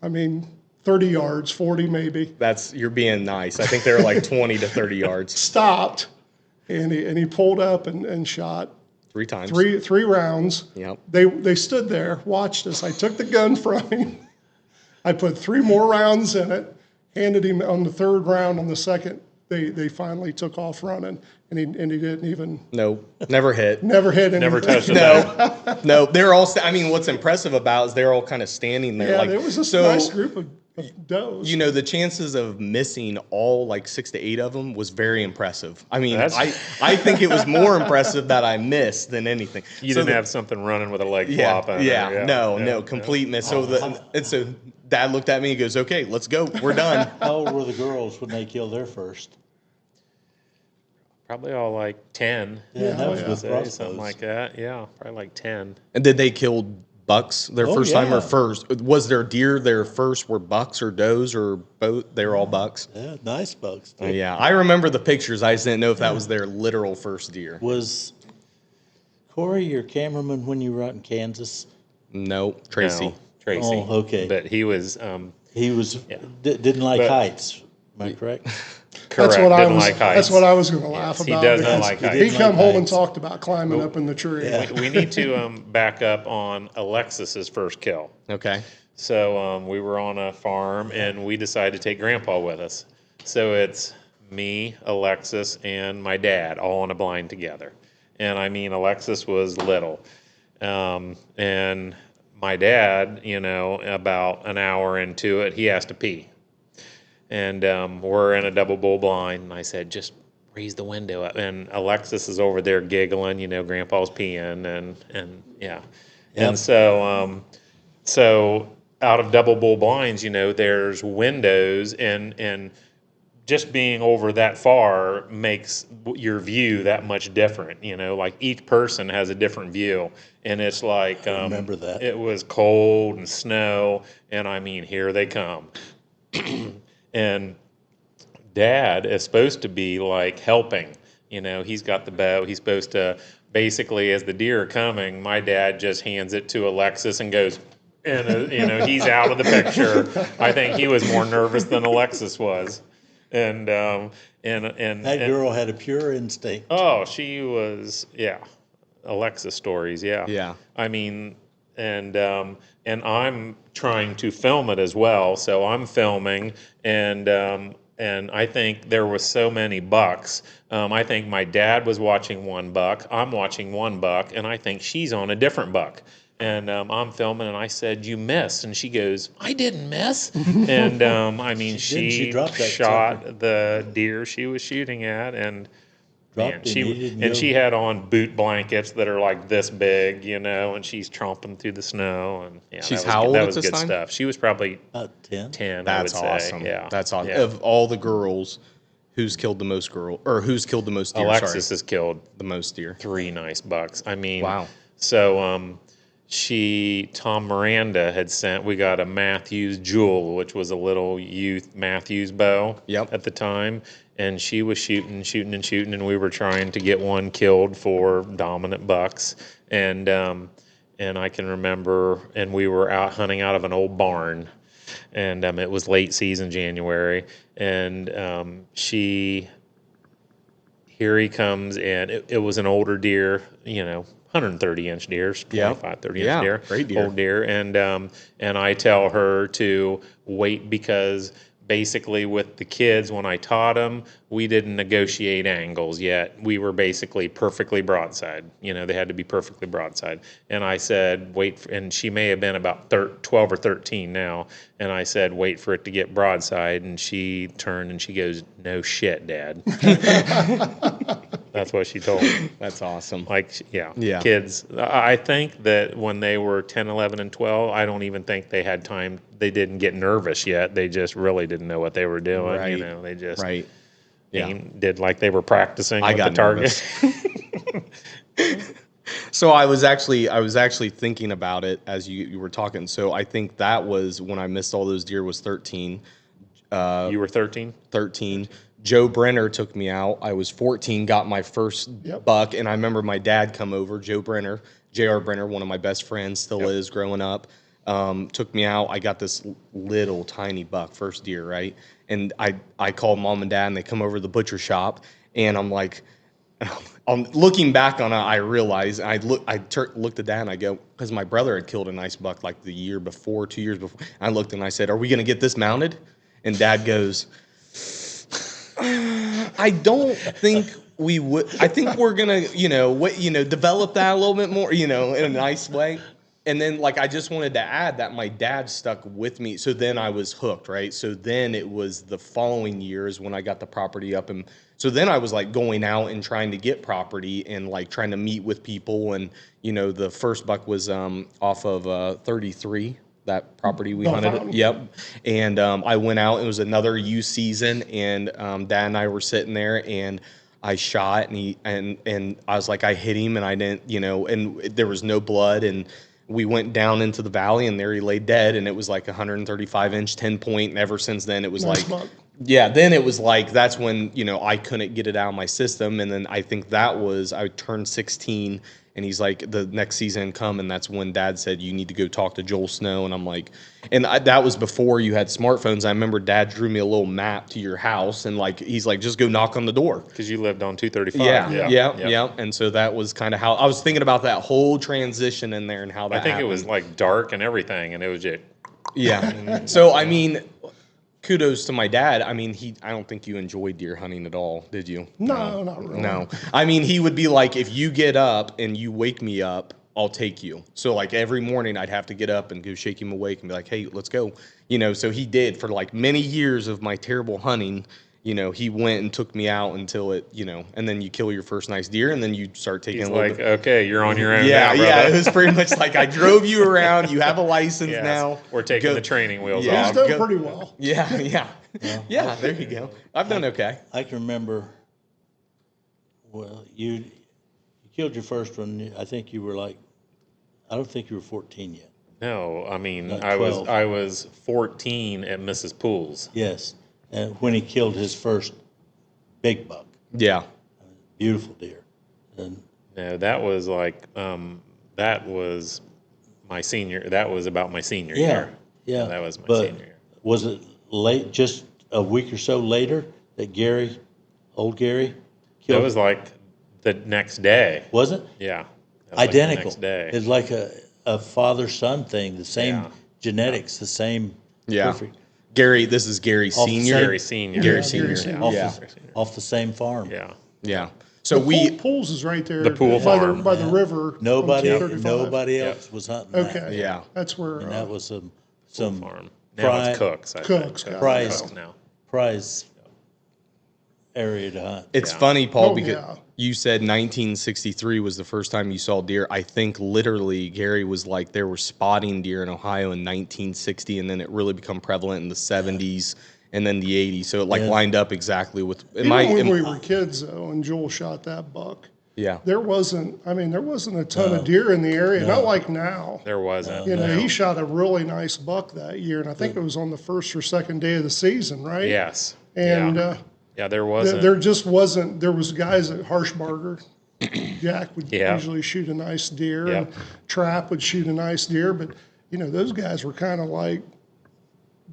I mean, 30 yards, 40 maybe. You're being nice. I think they were like 20 to 30 yards. Stopped, and he pulled up and shot 3 times. three rounds. Yep. They stood there, watched us. I took the gun from him. I put 3 more rounds in it, handed him on the 3rd round. On the 2nd, they finally took off running, and he didn't even. No, never hit. Never hit anything. Never touched it. No, they're all. I mean, what's impressive about is they're all kind of standing there. Yeah, like, there was this so, nice group of does. The chances of missing all like 6 to 8 of them was very impressive. I mean, I think it was more impressive that I missed than anything. You didn't have something running with a leg Yeah, flopping. yeah, no, complete miss. So Dad looked at me and goes, "Okay, let's go. We're done." How old were the girls when they killed their first? Probably all like 10. Yeah, that was yeah. with Say, crossbows. something like that. Yeah, probably like 10. And did they kill bucks their first time yeah. or first? Was their deer their first were bucks or does or both? They were all bucks. Yeah, nice bucks. Too. Yeah, I remember the pictures. I just didn't know if that was their literal first deer. Was Cory your cameraman when you were out in Kansas? No, Tracy. No, Tracy. Oh, okay. But he was He was didn't like But- heights. Am I correct? correct. That's what I Didn't was. like heights. That's what I was going to laugh He about. doesn't because like He heights. He didn't come like home and heights. talked about climbing up in the tree. Yeah. We need to back up on Alexis's first kill. Okay. So we were on a farm, and we decided to take Grandpa with us. So it's me, Alexis, and my dad all on a blind together. And I mean, Alexis was little. And my dad, about an hour into it, he has to pee. And we're in a double bull blind, and I said, just raise the window up. And Alexis is over there giggling, Grandpa's peeing, and yeah. Yep. And so out of double bull blinds, there's windows, and just being over that far makes your view that much different. Like each person has a different view, and it's like remember that. It was cold and snow, and I mean, here they come. And Dad is supposed to be like helping. He's got the bow. He's supposed to basically, as the deer are coming, my dad just hands it to Alexis and goes, and he's out of the picture. I think he was more nervous than Alexis was, and That girl had a pure instinct. oh, she was, yeah. Alexis stories, yeah. Yeah. I mean, and I'm trying to film it as well. So I'm filming, and I think there was so many bucks. I think my dad was watching one buck. I'm watching one buck, and I think she's on a different buck. And I'm filming, and I said, "You missed," and she goes, "I didn't miss." And I mean, She dropped that shot sucker. the deer she was shooting at, and man, Dropped and he didn't and go. she had on boot blankets that are like this big, and she's tromping through the snow, and yeah, She's that was how old that at was this good time? stuff. She was probably About 10. 10, I would That's say. awesome. Yeah, That's awesome. Yeah. Of all the girls, who's killed the most who's killed the most deer? Alexis Sorry, has killed the most deer. 3 nice bucks. I mean, Wow. So Tom Miranda had sent. We got a Matthews Jewel, which was a little youth Matthews bow. Yep. At the time, and she was shooting, and we were trying to get one killed for dominant bucks, and I can remember, and we were out hunting out of an old barn, and it was late season January, and here he comes, and it was an older deer, 130-inch deer, 25, 30-inch Yeah, deer, great deer. old deer, and I tell her to wait because basically with the kids, when I taught them, we didn't negotiate angles yet. We were basically perfectly broadside. They had to be perfectly broadside. And I said, and she may have been about 12 or 13 now. And I said, wait for it to get broadside. And she turned and she goes, "No shit, Dad." That's what she told me. That's awesome. Yeah. Kids. I think that when they were 10, 11, and 12, I don't even think they had time. They didn't get nervous yet. They just really didn't know what they were doing. Right. They just Right. Yeah. did like they were practicing I with got the target. nervous. So I was actually thinking about it as you were talking. So I think that was when I missed all those deer was 13. You were 13? 13. Joe Brenner took me out. I was 14, got my first buck, and I remember my dad come over, Joe Brenner, J.R. Brenner, one of my best friends, still is growing up, took me out. I got this little tiny buck, first deer, right? And I called mom and dad, and they come over to the butcher shop, and I'm like, looking back on it, I realized, I looked at dad, and I go, because my brother had killed a nice buck like the year before, 2 years before. I looked and I said, "Are we going to get this mounted?" And dad goes, "I don't think we would. I think we're gonna, develop that a little bit more, in a nice way." And then, I just wanted to add that my dad stuck with me. So then I was hooked, right? So then it was the following years when I got the property up, and so then I was going out and trying to get property and trying to meet with people, and the first buck was off of 33. That property we hunted. Fountain. Yep. And I went out. It was another youth season, and Dad and I were sitting there, and I shot, and I was like, I hit him, and I didn't, and there was no blood, and we went down into the valley, and there he lay dead, and it was like 135-inch 10-point, and ever since then it was Nice buck. yeah, then it was that's when, I couldn't get it out of my system. And then I think I turned 16, and he's like, the next season come, and that's when Dad said, "You need to go talk to Joel Snow." And I'm like, that was before you had smartphones. I remember Dad drew me a little map to your house, and he's like, "Just go knock on the door." Because you lived on 235. Yeah. And so that was kind of how I was thinking about that whole transition in there and how that I think happened. it was dark and everything, and it was just. Yeah. So, I mean, kudos to my dad. I mean, I don't think you enjoyed deer hunting at all, did you? No, not really. No. I mean, he would be like, if you get up and you wake me up, I'll take you. So every morning I'd have to get up and go shake him awake and be like, "Hey, let's go." So he did for many years of my terrible hunting. He went and took me out until it, and then you kill your first nice deer, and then you start taking He's a little like, bit. "Okay, you're on your own Yeah, now, yeah. brother." It was pretty much I drove you around. You have a license Yes, now. we're taking Go- the training wheels Yeah. He's off. done pretty well. Yeah. Yeah, there you go. I've done okay. I can remember, well, you killed your first one. I think you were I don't think you were 14 yet. No, I mean, Not I 12. was 14 at Mrs. Pool's. Yes. And when he killed his first big buck, Yeah. beautiful deer. And No, that was that was my senior. That was about my senior year. yeah. That was my But senior year. was it late, just a week or so later, that old Gary, killed? That was the next day. Was it? Yeah. That was Identical. the next day. It's a father-son thing, the same Yeah. genetics, the same Yeah. perfect, Gary, this is Gary Off the Senior. same- Gary Senior. Gary Yeah, Senior. Gary Senior. off, Yeah. off the same farm. Yeah. Yeah. So The we, pools is right there. The pool by farm. by the river. on Nobody, 235. nobody Yep. else was hunting Okay. that. yeah. That's where And that was some Farm. Now Pri- it's Cooks. I Cooks, think. got it. Prize. Cooks now. prize area to hunt. It's Yeah. funny, Paul, Oh, because yeah. you said 1963 was the first time you saw deer. I think literally Gary was like there were spotting deer in Ohio in 1960, and then it really become prevalent in the 70s and then the 80s. So it like Yeah. lined up exactly with. Even when we were kids, though, and Joel shot that buck, yeah. there wasn't a ton of deer in the area. Not like now. There wasn't. You know, no. he shot a really nice buck that year, and I think it was on the first or second day of the season, right? Yes. And yeah. Yeah, there th- wasn't. there just wasn't. There was guys at Harshbarger. Jack would Yeah. usually shoot a nice deer, Yep. and Trap would shoot a nice deer, but you know those guys were kind of like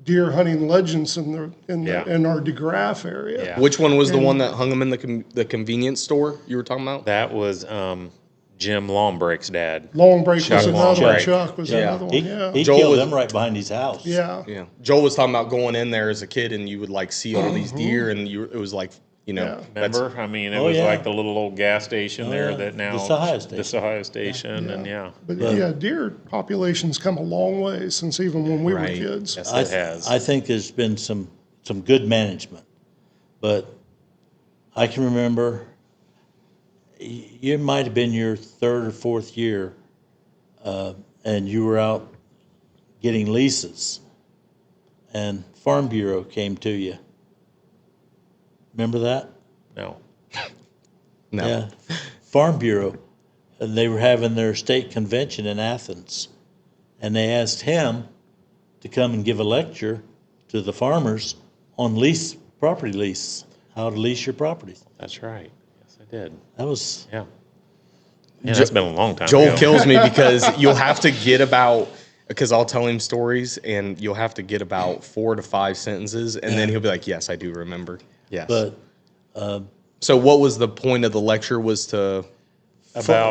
deer hunting legends Yeah. in our DeGraff area. Yeah. Which one was the one that hung him in the convenience store you were talking about? That was Jim Longbreak's dad. Longbreak was Chuck another one. Longbreak. Chuck was another one. He, Yeah. he Joel killed was- them right behind his house. Yeah. Yeah. Joel was talking about going in there as a kid, and you would like see all these deer, and it was like, you know, Yeah. that's- Remember? I mean, it Oh, was yeah. like the little old gas station there yeah. that now The Ohio station. The Ohio station, and yeah. But yeah, deer populations come a long way since even when we were Right. kids. Yes, I, it has. I think there's been some good management, but I can remember you might have been your third or fourth year, and you were out getting leases, and Farm Bureau came to you. Remember that? No. no. Yeah, Farm Bureau, and they were having their state convention in Athens, and they asked him to come and give a lecture to the farmers on property lease, how to lease your properties. That's right. Yes, I did. That was Yeah. Yeah, that's been a long time Joel ago. kills me because you'll have to get about, because I'll tell him stories and you'll have to get about 4 to 5 sentences, and then he'll be like, yes, I do remember. Yes. but So what was the point of the lecture? Was to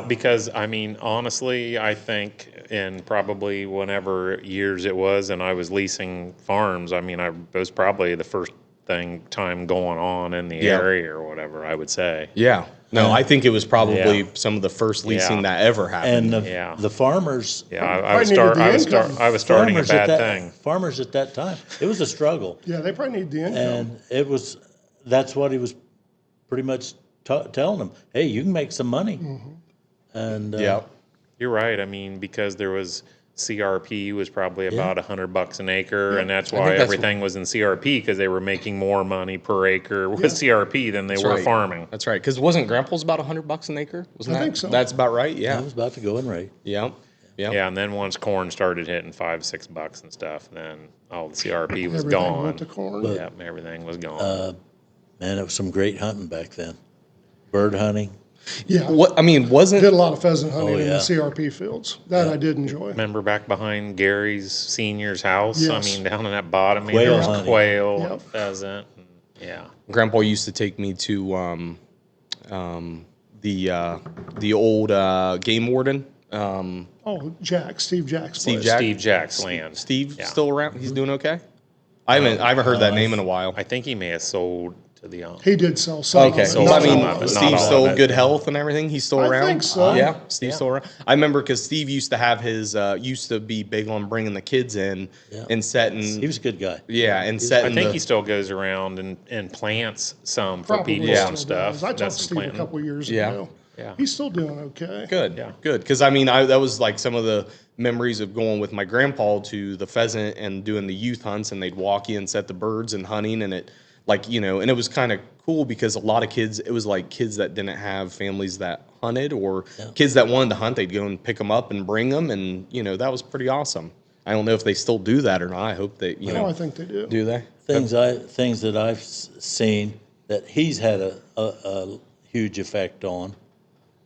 Because I mean, honestly, I think in probably whenever years it was, and I was leasing farms. I mean, I was probably the first time going on in the Yeah. area or whatever. I would say. yeah. No, I think it was probably Yeah. some of the first leasing Yeah. that ever happened. and the, Yeah. the farmers Yeah, I Probably was needed the income. I was starting a farmers at bad that thing. farmers at that time, it was a struggle, Yeah, they probably need the income. and that's what he was pretty much telling them. Hey, you can make some money, and yeah. You're right. I mean, because there was CRP was probably about $100 an acre, and that's why that's everything was in CRP because they were making more money per acre with CRP than they were right. farming. That's right. Because wasn't Grandpa's about $100 an acre? Wasn't I that? think so. That's about right. I Yeah. was about to go and rate. Yeah. Yeah. Yeah, and then once corn started hitting $5-6 and stuff, then all the CRP was Everything gone. went to corn. Yeah, everything was gone. Man, it was some great hunting back then. Bird hunting. Yeah, What I mean, wasn't did a lot of pheasant hunting in yeah. the CRP fields. That I did enjoy. Remember back behind Gary's senior's house? I Yes. mean, down in that bottom, Quail there was hunting. quail Yep. and pheasant. And, yeah. Grandpa used to take me to the old game warden. Oh, Steve Jack's Steve place. Jack? Steve Jack's land. Steve Yeah. still around? He's doing okay? I haven't heard that name in a while. I think he may have sold to the He did sell some. Okay, of it, sold so I not some mean, of it, not Steve's all still of it. good health and everything. He's still I around. think so. Yeah, Steve's Yeah. still around. I remember because Steve used to have his used to be big on bringing the kids in and setting. He was a good guy. Yeah, and I setting. think the, he still goes around and plants some for Probably people Yeah. and still stuff. does. I talked to Does some Steve a planting. couple years Yeah. ago. Yeah. He's still doing okay. Good, Yeah. good. Because I mean, that was like some of the memories of going with my grandpa to the pheasant and doing the youth hunts, and they'd walk in, set the birds, and hunting, and it, like and it was kind of cool because a lot of kids, it was like kids that didn't have families that hunted, or kids that wanted to hunt, they'd go and pick them up and bring them, and that was pretty awesome. I don't know if they still do that or not. I hope they, No, I think they do. do they? Things that I've seen that he's had a huge effect on,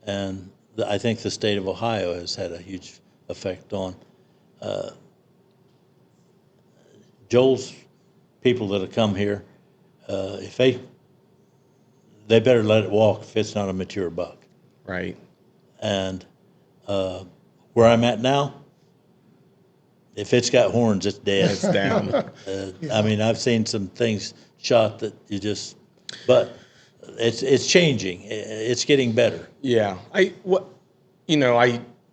and I think the state of Ohio has had a huge effect on. Joel's people that have come here, if they better let it walk if it's not a mature buck. Right. And where I'm at now, if it's got horns, it's dead. It's down. I mean, I've seen some things shot that you just, but it's changing. It's getting better. Yeah. I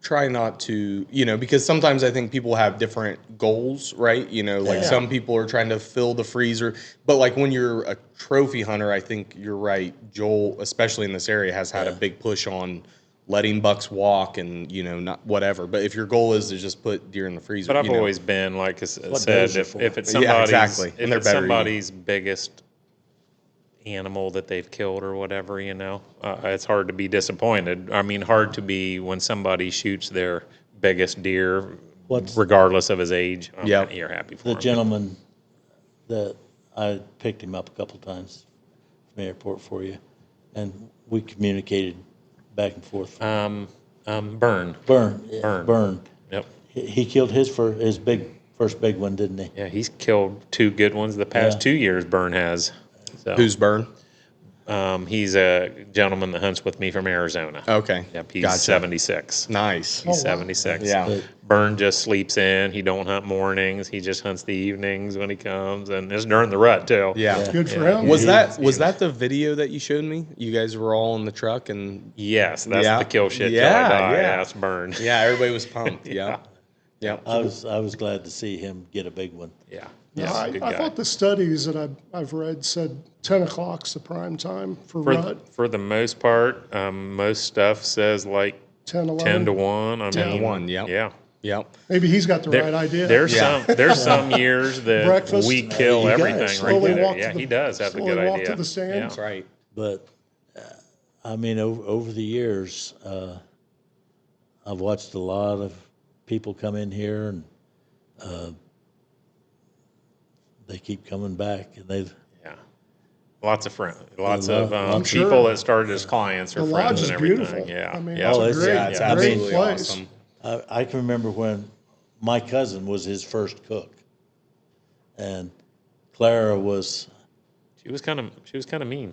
try not to, because sometimes I think people have different goals, right? Like Yeah. some people are trying to fill the freezer, but like when you're a trophy hunter, I think you're right. Joel, especially in this area, has had a big push on letting bucks walk and, not whatever. But if your goal is to just put deer in the freezer, But I've always been, like I said, those are if for. it's Yeah, somebody's, exactly. if And they're it's better eating. somebody's biggest animal that they've killed or whatever, it's hard to be disappointed. I mean, hard to be when somebody shoots their biggest deer, regardless of his age. You're happy for The him. gentleman that I picked him up a couple times from the airport for you, and we communicated back and forth. Burn. Burn. Yep. He killed his first big one, didn't he? Yeah, he's killed 2 good ones the past Yeah. 2 years. Burn has. So, Who's Burn? he's a gentleman that hunts with me from Arizona. Okay. Yep, he's Gotcha. 76. Nice. He's Oh, wow. 76. Yeah. But Burn just sleeps in. He don't hunt mornings. He just hunts the evenings when he comes, and it's during the rut too. Yeah. Good for Yeah. him. Was that the video that you showed me? You guys were all in the truck and Yes, that's Yeah. the kill shit till Yeah, I die. yeah. Yeah, it's Burn. yeah, everybody was pumped. Yeah. Yeah. I was glad to see him get a big one. Yeah. No, Yeah, good I guy. thought the studies that I've read said 10 o'clock's the prime time for rut. For the most part, most stuff says like 10, 11. 10 to 1. I 10 to mean, 1, yep. Yeah. Yep. Maybe he's got the right idea. There's Yeah. some years that Breakfast. we kill You guys everything slowly right there. walk to Yeah, the- he does have the slowly good walk idea. to the stand. Yeah. That's right. But I mean, over the years, I've watched a lot of people come in here, and they keep coming back, and they've. Yeah. Lots of friends, lots love- of I'm people sure. that started as clients or The friends lodge is and everything. beautiful. Yeah. I mean, yeah. it's Oh, a it's- great, Yeah, it's I mean, great absolutely place. awesome. I can remember when my cousin was his first cook, and Clara was. She was kind of mean.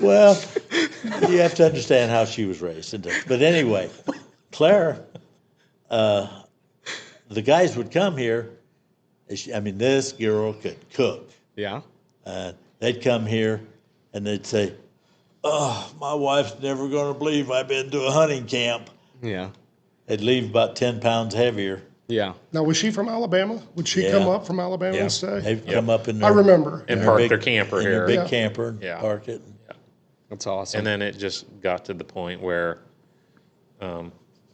Well, you have to understand how she was raised. But anyway, Clara, the guys would come here. I mean, this girl could cook. Yeah. They'd come here and they'd say, "Oh, my wife's never going to believe I've been to a hunting camp." Yeah. They'd leave about 10 pounds heavier. Yeah. Now, was she from Alabama? Would she Yeah. come up from Alabama Yeah. and stay? They'd come up in I their, remember. And their park big- their camper in here. their big Yeah. camper and Yeah. park it. That's awesome. And then it just got to the point where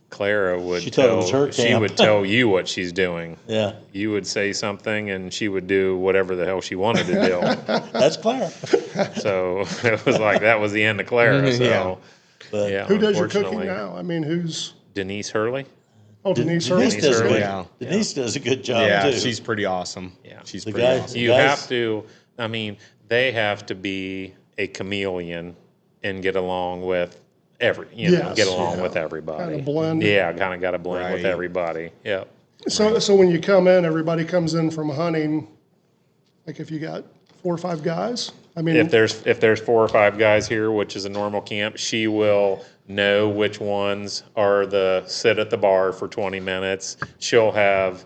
Clara would She thought it was her she camp. would tell you what she's doing. Yeah, You would say something, and she would do whatever the hell she wanted to that's Clara. do. So it was like that was the end of Clara. So Yeah. But yeah, Who does your cooking unfortunately, now? I mean, who's? Denise Hurley. Oh, Denise Denise Hurley. does Hurley. good. Yeah. Denise does a good job yeah, too. she's pretty awesome. Yeah. She's The pretty guy- awesome. You Guys- have to. I mean, they have to be a chameleon and get along with Yes, get along yeah. with everybody. Kinda blend. Yeah, kind of got to blend with Right. everybody. Yeah. So when you come in, everybody comes in from hunting. Like if you got 4 or 5 guys, I mean, If there's 4 or 5 guys here, which is a normal camp, she will know which ones are the sit at the bar for 20 minutes. She'll have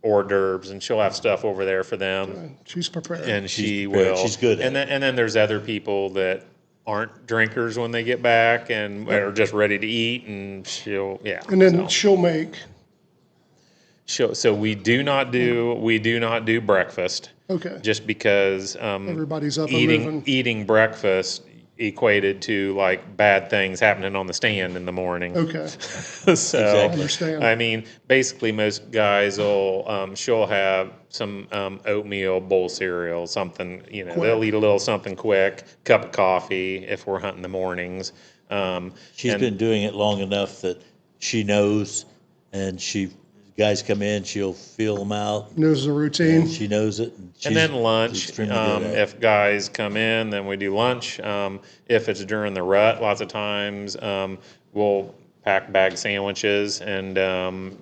hors d'oeuvres and she'll have stuff over there for them, she's prepared. and she prepared. will. She's good at And then there's other people that aren't drinkers when they get back and are just ready to eat, and she'll And then so. she'll make. So we do not do breakfast. Okay. Just because Everybody's up and moving. eating breakfast equated to like bad things happening on the stand in the morning. Okay. So Exactly. Understand. I mean, basically most guys will she'll have some oatmeal, bowl cereal, something, they'll eat a little something quick, cup of coffee if we're hunting the mornings. She's and- been doing it long enough that she knows, and guys come in, she'll feel them out. Knows the routine. And she knows it. And, And then lunch, extremely good at it. if guys come in, then we do lunch. If it's during the rut, lots of times we'll pack bag sandwiches and,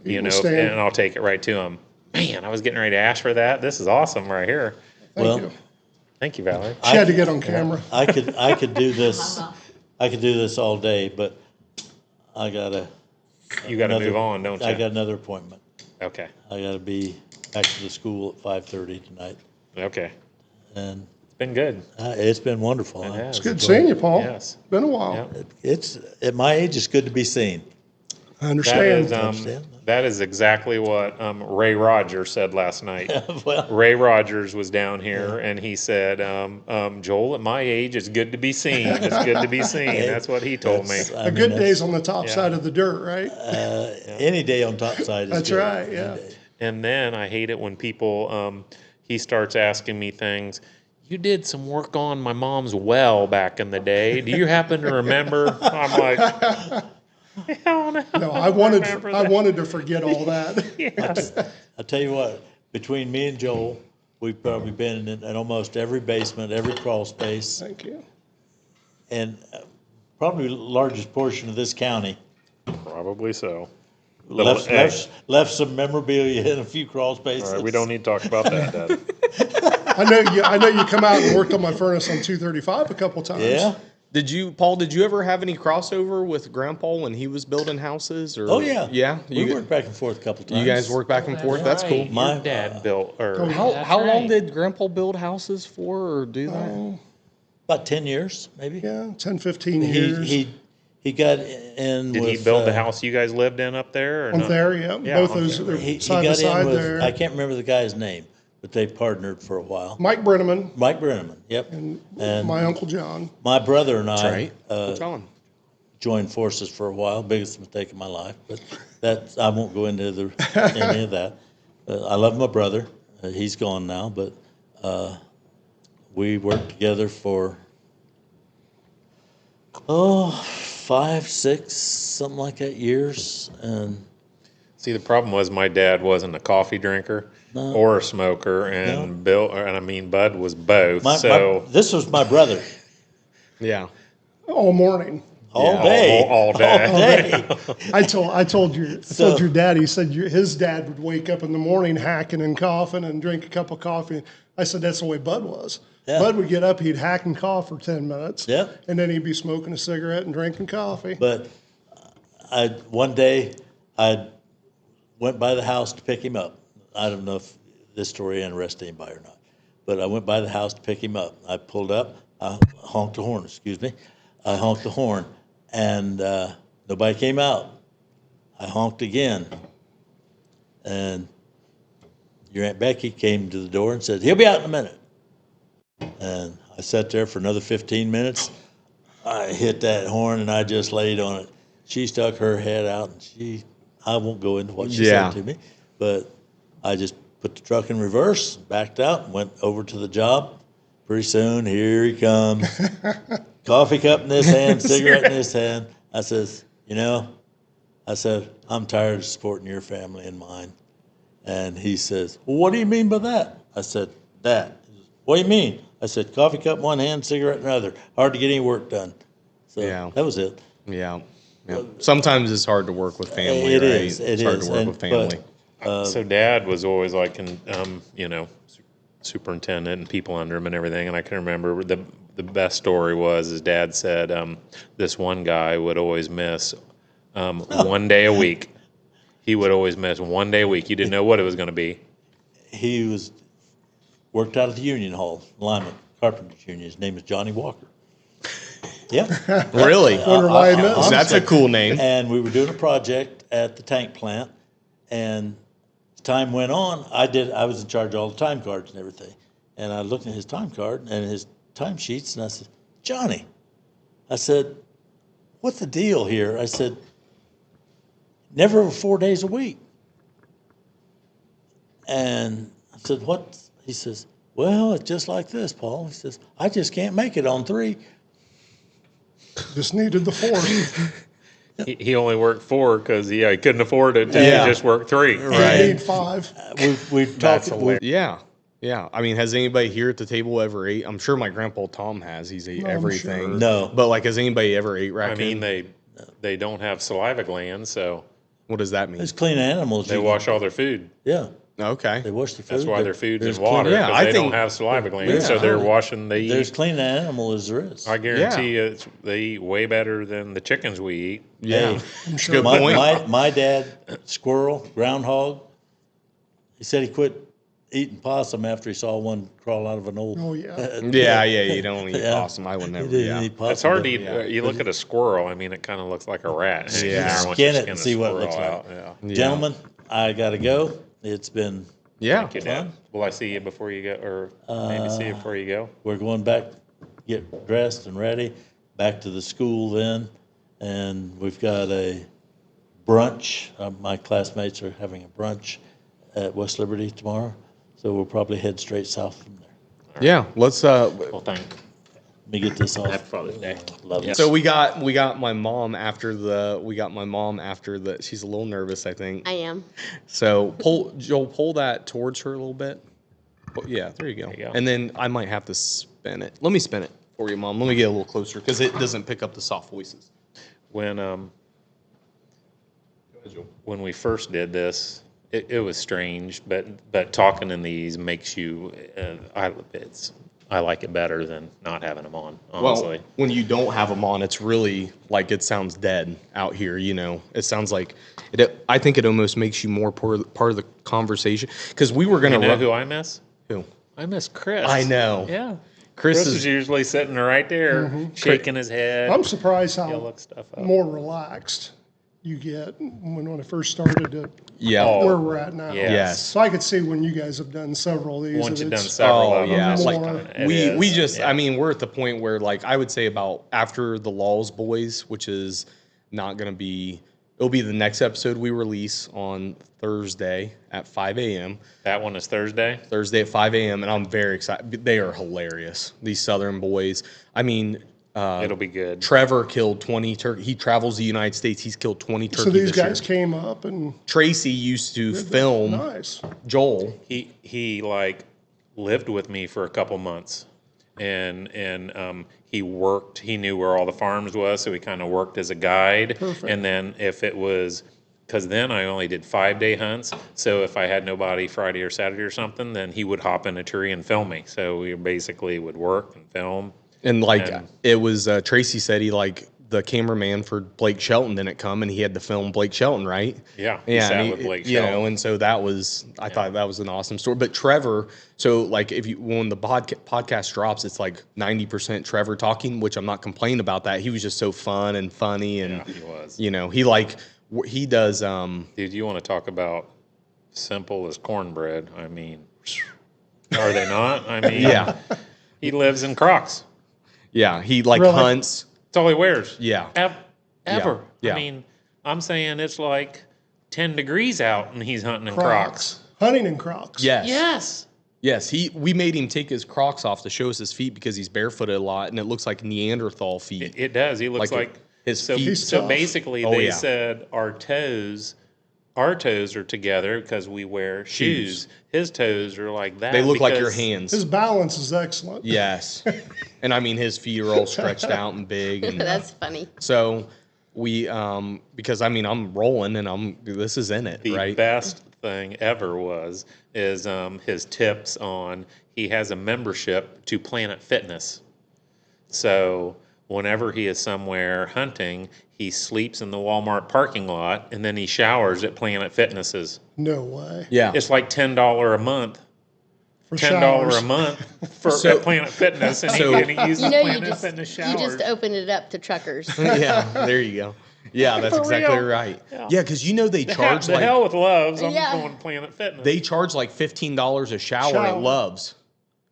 Eat stand. and I'll take it right to them. Man, I was getting ready to ask for that. This is awesome right here. Thank well, you. Thank you, Valerie. She had to get on camera. I could do this. I could do this all day, but I gotta You got to move on, don't you? I got another appointment. Okay. I got to be back to the school at 5:30 tonight, Okay. and It's been good. it's been wonderful. It has. It's good seeing you, Paul. Yes. Been a while. Yep. It's at my age, it's good to be seen. I That understand. is Understand? that is exactly what Ray Rogers said last night. Well, Ray Rogers was down here and he said, "Joel, at my age, it's good to be seen. It's good to be seen." That's what he told me. I A mean, good that's, day's on the top side of the dirt, right? any day on top side is That's good. right, Any yeah. day. And then I hate it when people he starts asking me things. You did some work on my mom's well back in the day. Do you happen to remember? I'm like, hell no. No, I remember that. wanted to forget all that. Yes. I'll tell you what, between me and Joel, we've probably been in almost every basement, every crawl space, Thank you. and probably the largest portion of this county. Probably so. Left some memorabilia in a few crawl spaces. All right, we don't need to talk about that, Dad. I know you come out and worked on my furnace on 235 a couple times. Yeah. Paul, did you ever have any crossover with Grandpa when he was building houses? Or Oh yeah. Yeah? We worked back and forth a couple times. You guys work back and forth? That's cool. My dad built, or How long did Grandpa build houses for or do that? about 10 years, maybe. Yeah, 10, 15 years. He got in. did with, he build the house you guys lived in up there? Or On not? there, yeah. Yeah, Both on those there. they're He side by got side in with. there. I can't remember the guy's name, but they partnered for a while. Mike Brenneman Mike Brenneman. Yep. and my Uncle John. My brother and That's I right. John. joined forces for a while. Biggest mistake of my life, but that I won't go into any of that. I love my brother. He's gone now, but we worked together for 5, 6, something like that years, and See, the problem was my dad wasn't a coffee drinker or a smoker, and Bud was both. this was my brother Yeah. All morning. all day. all day. Day. I told your dad. He said his dad would wake up in the morning hacking and coughing and drink a cup of coffee. I said that's the way Bud was. Yeah. Bud would get up, he'd hack and cough for 10 minutes. Yep. And then he'd be smoking a cigarette and drinking coffee. But one day I went by the house to pick him up. I don't know if this story interests anybody or not, but I went by the house to pick him up. I pulled up, I honked the horn, I honked the horn, and nobody came out. I honked again, and your Aunt Becky came to the door and said, "He'll be out in a minute." And I sat there for another 15 minutes. I hit that horn and I just laid on it. She stuck her head out and I won't go into what she said to me, but I just put the truck in reverse, backed out, went over to the job. Pretty soon, here he comes. Coffee cup in this hand, cigarette in this hand. I says, I'm tired of supporting your family and mine. And he says, "Well, what do you mean by that?" I said, "That." He says, "What do you mean?" I said, "Coffee cup in one hand, cigarette in the other. Hard to get any work done." So that was it. Yeah. Sometimes it's hard to work with family. It right? is. It's hard to work with family. So Dad was always like, superintendent and people under him and everything. And I can remember the best story was his dad said this one guy would always miss 1 day a week. He would always miss 1 day a week. You didn't know what it was going to be. He worked out at the Union Hall, Lyman Carpenters Union. His name is Johnny Walker. Yeah. Really? Wonder why I missed. That's a cool name. And we were doing a project at the tank plant, and as time went on, I was in charge of all the time cards and everything. And I looked at his time card and his time sheets, and I said, "Johnny," I said, "what's the deal here?" I said, "Never over 4 days a week." And I said, "What?" He says, "Well, it's just like this, Paul." He says, "I just can't make it on 3. Just needed the fourth. He only worked 4 because he couldn't afford it. Yeah. He just worked 3. I need 5. We've That's talked. hilarious. Yeah. Yeah. I mean, has anybody here at the table ever ate? I'm sure my grandpa Tom has. He's ate I'm everything. sure. No. But has anybody ever ate I raccoon? mean, they don't have saliva glands, so What does that mean? It's clean animals. they wash all their food. Yeah. Okay. They wash their food. That's why their food's There's in water, clean- Yeah, because I they think- don't have saliva glands, so Yeah. they're washing. They They're as eat. clean an animal as there is. I guarantee you, they eat way better than the chickens we eat. Yeah. I'm sure. Good point. My dad, squirrel, groundhog, he said he quit eating possum after he saw one crawl out of an old. Oh, yeah. Yeah, you don't eat Yeah. possum. I would He never. didn't Yeah. eat possum. It's hard to but- eat. Yeah. You look at a squirrel. I mean, it kind of looks like a rat. And you Yeah. never want Skin to it and a see what it looks squirrel like. out. Yeah. Gentlemen, I got to go. It's been, Yeah. Thank you, Dad. Will I see you before you go, or maybe see you before you go? we're going back, get dressed and ready, back to the school then. And we've got a brunch. My classmates are having a brunch at West Liberty tomorrow. So we'll probably head straight south from there. Yeah. Let's. Well, thank you. Let me get this off. Happy Father's Day. Love you. So we got my mom after the. She's a little nervous, I think. I am. So pull that towards her a little bit. Yeah, there you go. you go. And then I might have to spin it. Let me spin it for you, Mom. Let me get a little closer because it doesn't pick up the soft voices. When we first did this, it was strange, but talking in these makes you. I like it better than not having them on. Honestly, Well, when you don't have them on, it's really like it sounds dead out here. It sounds like it. I think it almost makes you more part of the conversation because we were gonna. you know who I miss? Who? I miss Chris. I know. Yeah. Chris Chris is is usually sitting right there, shaking his head. I'm surprised He'll how look stuff up. more relaxed you get when I first started to Yeah. Oh. where we're at now. Yes. Yes. So I could see when you guys have done several of these. Once that you've done it's- several Oh, of them, yeah, it's like, more- it we is, just yeah. I mean we're at the point where like I would say about after the Laws Boys, which is not gonna be it'll be the next episode we release on Thursday at 5 a.m. That one is Thursday. Thursday at 5 a.m. and I'm very excited. They are hilarious. These Southern boys. I mean, It'll be good. Trevor killed 20 turkey. He travels the United States. He's killed 20 turkey So these this year. guys came up and Tracy used to film nice. Joel. He like lived with me for a couple months, and he worked. He knew where all the farms was, so he kind of worked as a guide. Perfect. And then if it was, because then I only did 5-day hunts. So if I had nobody Friday or Saturday or something, then he would hop in a tree and film me. So we basically would work and film. And like And- it was Tracy said he like the cameraman for Blake Shelton didn't come and he had to film Blake Shelton, right? Yeah, he sat and with Blake you know, Shelton. and so that was I thought that was an awesome story. But Trevor, so like if you when the podcast drops, it's like 90% Trevor talking, which I'm not complaining about that. He was just so fun and funny, and Yeah, he was. he does. Dude, you want to talk about simple as cornbread? I mean, are they not? I mean, Yeah, he lives in Crocs. yeah, he like Really? hunts. That's all he wears. Yeah. Ever. Yeah. I mean, I'm saying it's like 10 degrees out and he's hunting in Crocs. Crocs. Hunting in Crocs. Yes, Yes. yes. We made him take his Crocs off to show us his feet because he's barefooted a lot, and it looks like Neanderthal feet. It does. He looks Like like his so, feet. He's so tough. basically Oh, they yeah. said our toes are together because we wear shoes. His toes are like that. They look like your because- hands. His balance is excellent. Yes. And I mean, his feet are all stretched out and big. And That's funny. so we, because I mean, I'm rolling and this is in it, The right? best thing ever is his tips on he has a membership to Planet Fitness. So whenever he is somewhere hunting, he sleeps in the Walmart parking lot and then he showers at Planet Fitness's. No way. Yeah. It's like $10 a month. For $10 showers. a month for So- at Planet Fitness, and So- he uses You know, Planet Fitness showers. you just opened it up to truckers. Yeah. There you go. Yeah, that's For exactly real. right. Yeah. Yeah, because they charge the hell like with Loves. I'm Yeah. going Planet Fitness. they charge like $15 a shower at Shower. Love's.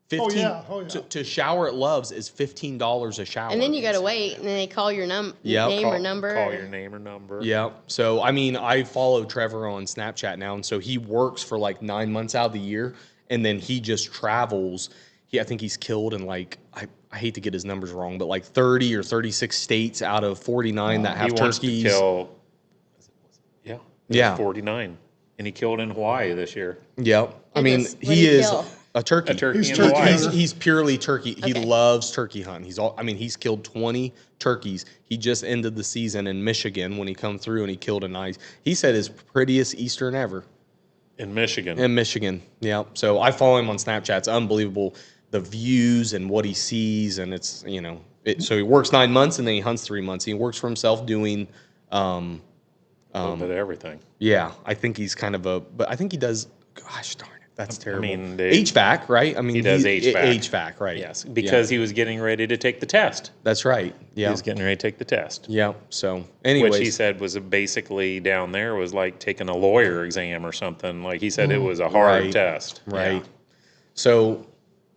15 yeah. Oh, yeah. To shower at Love's is $15 a shower. And then you got to wait, and then they call your Yeah, name or number. Call your name or number. Yeah. So, I mean, I follow Trevor on Snapchat now. And so he works for like 9 months out of the year. And then he just travels. I think he's killed in like, I hate to get his numbers wrong, but like 30 or 36 states out of 49 that have He wants to turkeys. kill. Yeah. Yeah. 49. And he killed in Hawaii this year. Yep. I mean, Goodness, what'd he he is kill? a turkey. A turkey He's in turkey Hawaii. hunter. He's purely turkey. He Okay. loves turkey hunting. He's killed 20 turkeys. He just ended the season in Michigan when he come through and he killed a nice. He said his prettiest Eastern ever. In Michigan. In Michigan, yeah. So I follow him on Snapchat. It's unbelievable, the views and what he sees, and it's, so he works 9 months and then he hunts 3 months. He works for himself doing, a little bit of everything. yeah, I think he's kind of but I think he does, gosh darn it, that's terrible. mean, HVAC, right? I mean, He does HVAC. HVAC, right. Yes, because he was getting ready to take the test. That's right, He yeah. was getting ready to take the test. Yeah, so anyways. Which he said was basically down there was like taking a lawyer exam or something. Like he said it was a hard Right. test. Right. Yeah. So,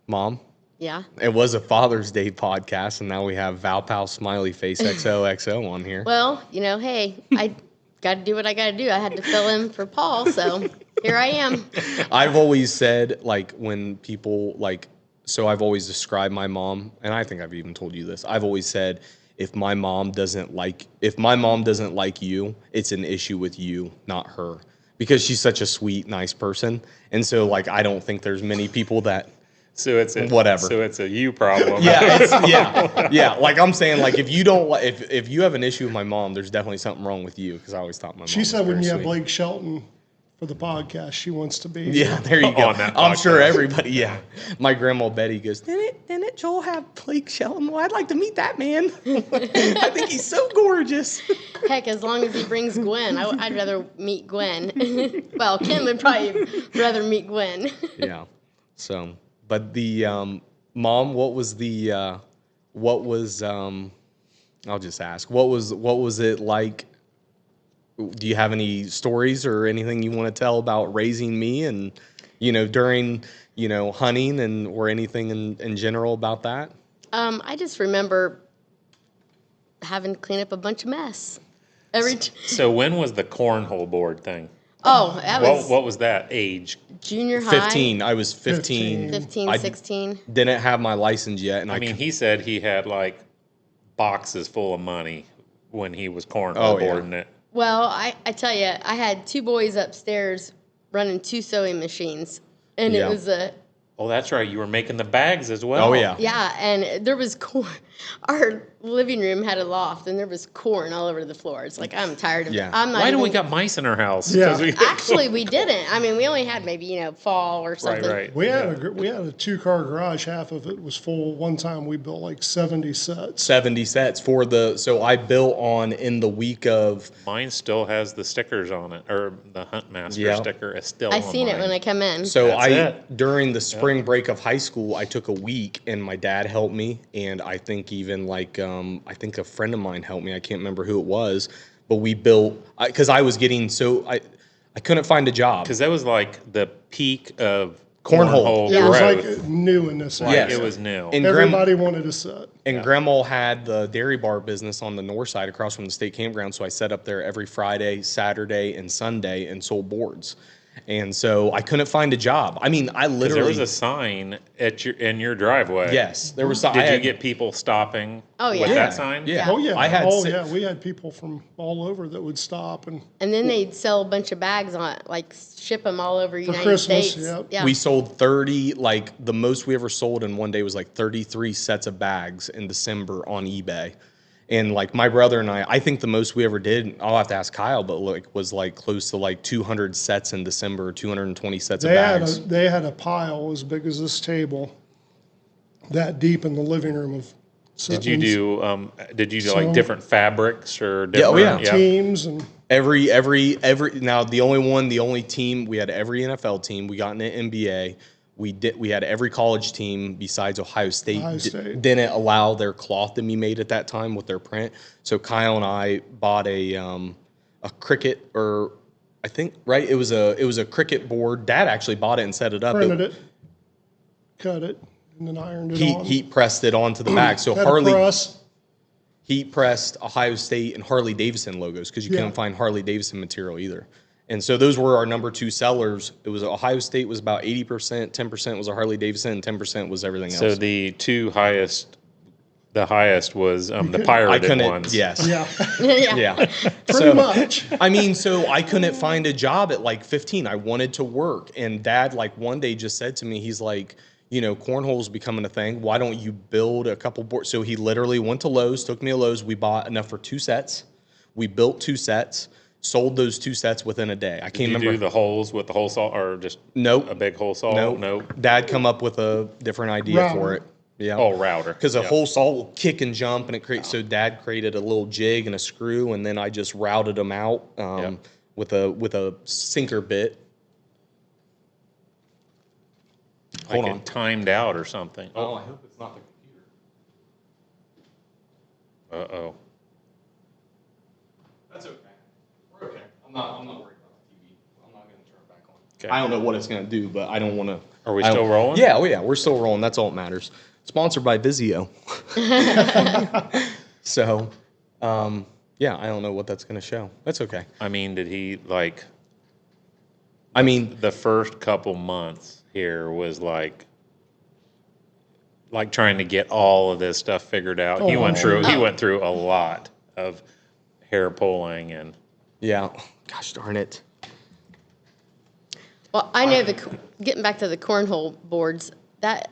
Mom, Yeah. it was a Father's Day podcast, and now we have Valpal Smiley Face XOXO on here. Well, hey, I got to do what I got to do. I had to fill in for Paul, so here I am. I've always said, like, when people, like, so I've always described my mom, and I think I've even told you this. I've always said, if my mom doesn't like you, it's an issue with you, not her. Because she's such a sweet, nice person. And so, like, I don't think there's many people that, So it's a Whatever. So it's a you problem. yeah. Like I'm saying, like if you don't, if you have an issue with my mom, there's definitely something wrong with you. Because I always thought my mom. She was said when very you have sweet. Blake Shelton for the podcast, she wants to be. Yeah, there you go. On that I'm sure podcast. everybody. Yeah, my grandma Betty goes, Didn't Joel have Blake Shelton? Well, I'd like to meet that man. I think he's so gorgeous. Heck, as long as he brings Gwen, I'd rather meet Gwen. Well, Kim would probably rather meet Gwen. Yeah. So, but the mom, what was I'll just ask, what was it like? Do you have any stories or anything you want to tell about raising me and, during, hunting and or anything in general about that? I just remember having to clean up a bunch of mess. So when was the cornhole board thing? That was What was that age? junior high. 15. I was 15. 15, I 16. didn't have my license yet. And I mean, he said he had like boxes full of money when he was cornhole Oh, yeah. boarding it. Well, I tell you, I had two boys upstairs running two sewing machines. And Yeah. it was Oh, that's right. You were making the bags as well. Oh, yeah. yeah, and there was corn. Our living room had a loft, and there was corn all over the floor. It's like, I'm tired of Yeah. it. I'm not Why do even, we got mice in our house? Yeah. 'Cause we Actually, we didn't. I mean, we only had maybe, fall or right, something. right. We had a 2-car garage. Half of it was full. One time we built like 70 sets. 70 sets so I built on in the week of, Mine still has the stickers on it, or the Huntmaster Yeah. sticker is still I on seen it mine. when I come in. so That's during the spring break of high school, I took a week and my dad helped me. And I think even like, I think a friend of mine helped me. I can't remember who it was, but we built, because I was getting, I couldn't find a job. Because that was like the peak of Cornhole. It was growth. like new in this. Like, Yes. it was new. And Everybody wanted a set. And Grandma had the dairy bar business on the north side across from the state campground. So I set up there every Friday, Saturday, and Sunday and sold boards. And so I couldn't find a job. I mean, I 'Cause literally. there was a sign in your driveway. Yes, there was. Did you get people stopping Oh, with yeah. that sign? Yeah. Oh yeah. I had. We had people from all over that would stop and And then they'd sell a bunch of bags on it, like ship them all over United Christmas, States. yep. Yeah. We sold 30. Like the most we ever sold in one day was like 33 sets of bags in December on eBay. And like my brother and I think the most we ever did, I'll have to ask Kyle, but like was like close to like 200 sets in December, 220 sets of bags. they had a pile as big as this table, that deep in the living room of. Did you do like So- different fabrics or Yeah, oh, different? yeah. teams and Every now the only team we had every NFL team. We got in the NBA. We had every college team besides Ohio State. Ohio State. Didn't allow their cloth to be made at that time with their print. So Kyle and I bought a cricket, or I think it was a cricket board. Dad actually bought it and set it up. printed it, cut it, and then ironed it on. Heat pressed it onto the back. So Had a press. heat pressed Ohio State and Harley Davidson logos because you Yeah. couldn't find Harley Davidson material either. And so those were our number two sellers. It was Ohio State was about 80%, 10% was a Harley Davidson, and 10% was everything else. So the highest was the pirated ones. Yes. Yeah, Yeah. pretty So, much. I mean, so I couldn't find a job at like 15. I wanted to work. And Dad, like one day just said to me, he's like, cornhole's becoming a thing. Why don't you build a couple boards? So he literally went to Lowe's, took me to Lowe's. We bought enough for 2 sets. We built 2 sets. sold those 2 sets within a day. I Did can't you remember. do the holes with the hole saw, or just Nope. a big hole saw? Nope. Dad come up with a different idea for Router. it. Yeah. Oh, router. Because a Yeah. whole saw will kick and jump, and it creates. So Dad created a little jig and a screw, and then I just routed them out with a sinker bit. Like Hold on. it timed out or something. Oh, I hope it's not the computer. Uh-oh. That's okay. We're okay. I'm not worried about the TV. I'm not going to turn it back on. Okay. I don't know what it's going to do, but I don't want to. Are we still rolling? Yeah, yeah, we're still rolling. That's all that matters. Sponsored by Vizio. So, yeah, I don't know what that's going to show. That's okay. I mean, did he, I mean, the first couple months here was like trying to get all of this stuff figured out. He went through a lot of hair pulling and yeah. Gosh darn it. Well, I know getting back to the cornhole boards, that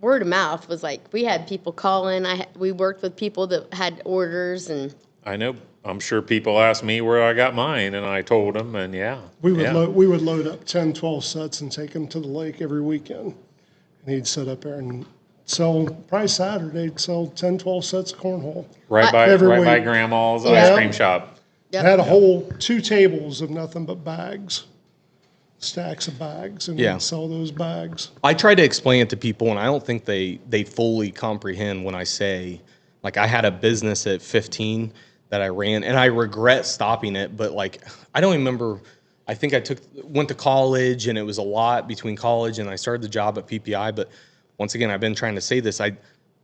word of mouth was like, we had people calling. We worked with people that had orders, and I know, I'm sure people asked me where I got mine, and I told them, and We would load up 10, 12 sets and take them to the lake every weekend. And he'd sit up there and sell, probably Saturday, he'd sell 10, 12 sets of cornhole. right by Every right by week. Grandma's Yeah. ice cream shop. Yep. Had a whole 2 tables of nothing but bags, stacks of bags, and Yeah. we'd sell those bags. I try to explain it to people, and I don't think they fully comprehend when I say, like, I had a business at 15 that I ran, and I regret stopping it, but, like, I don't remember. I think I went to college, and it was a lot between college, and I started the job at PPI, but once again, I've been trying to say this.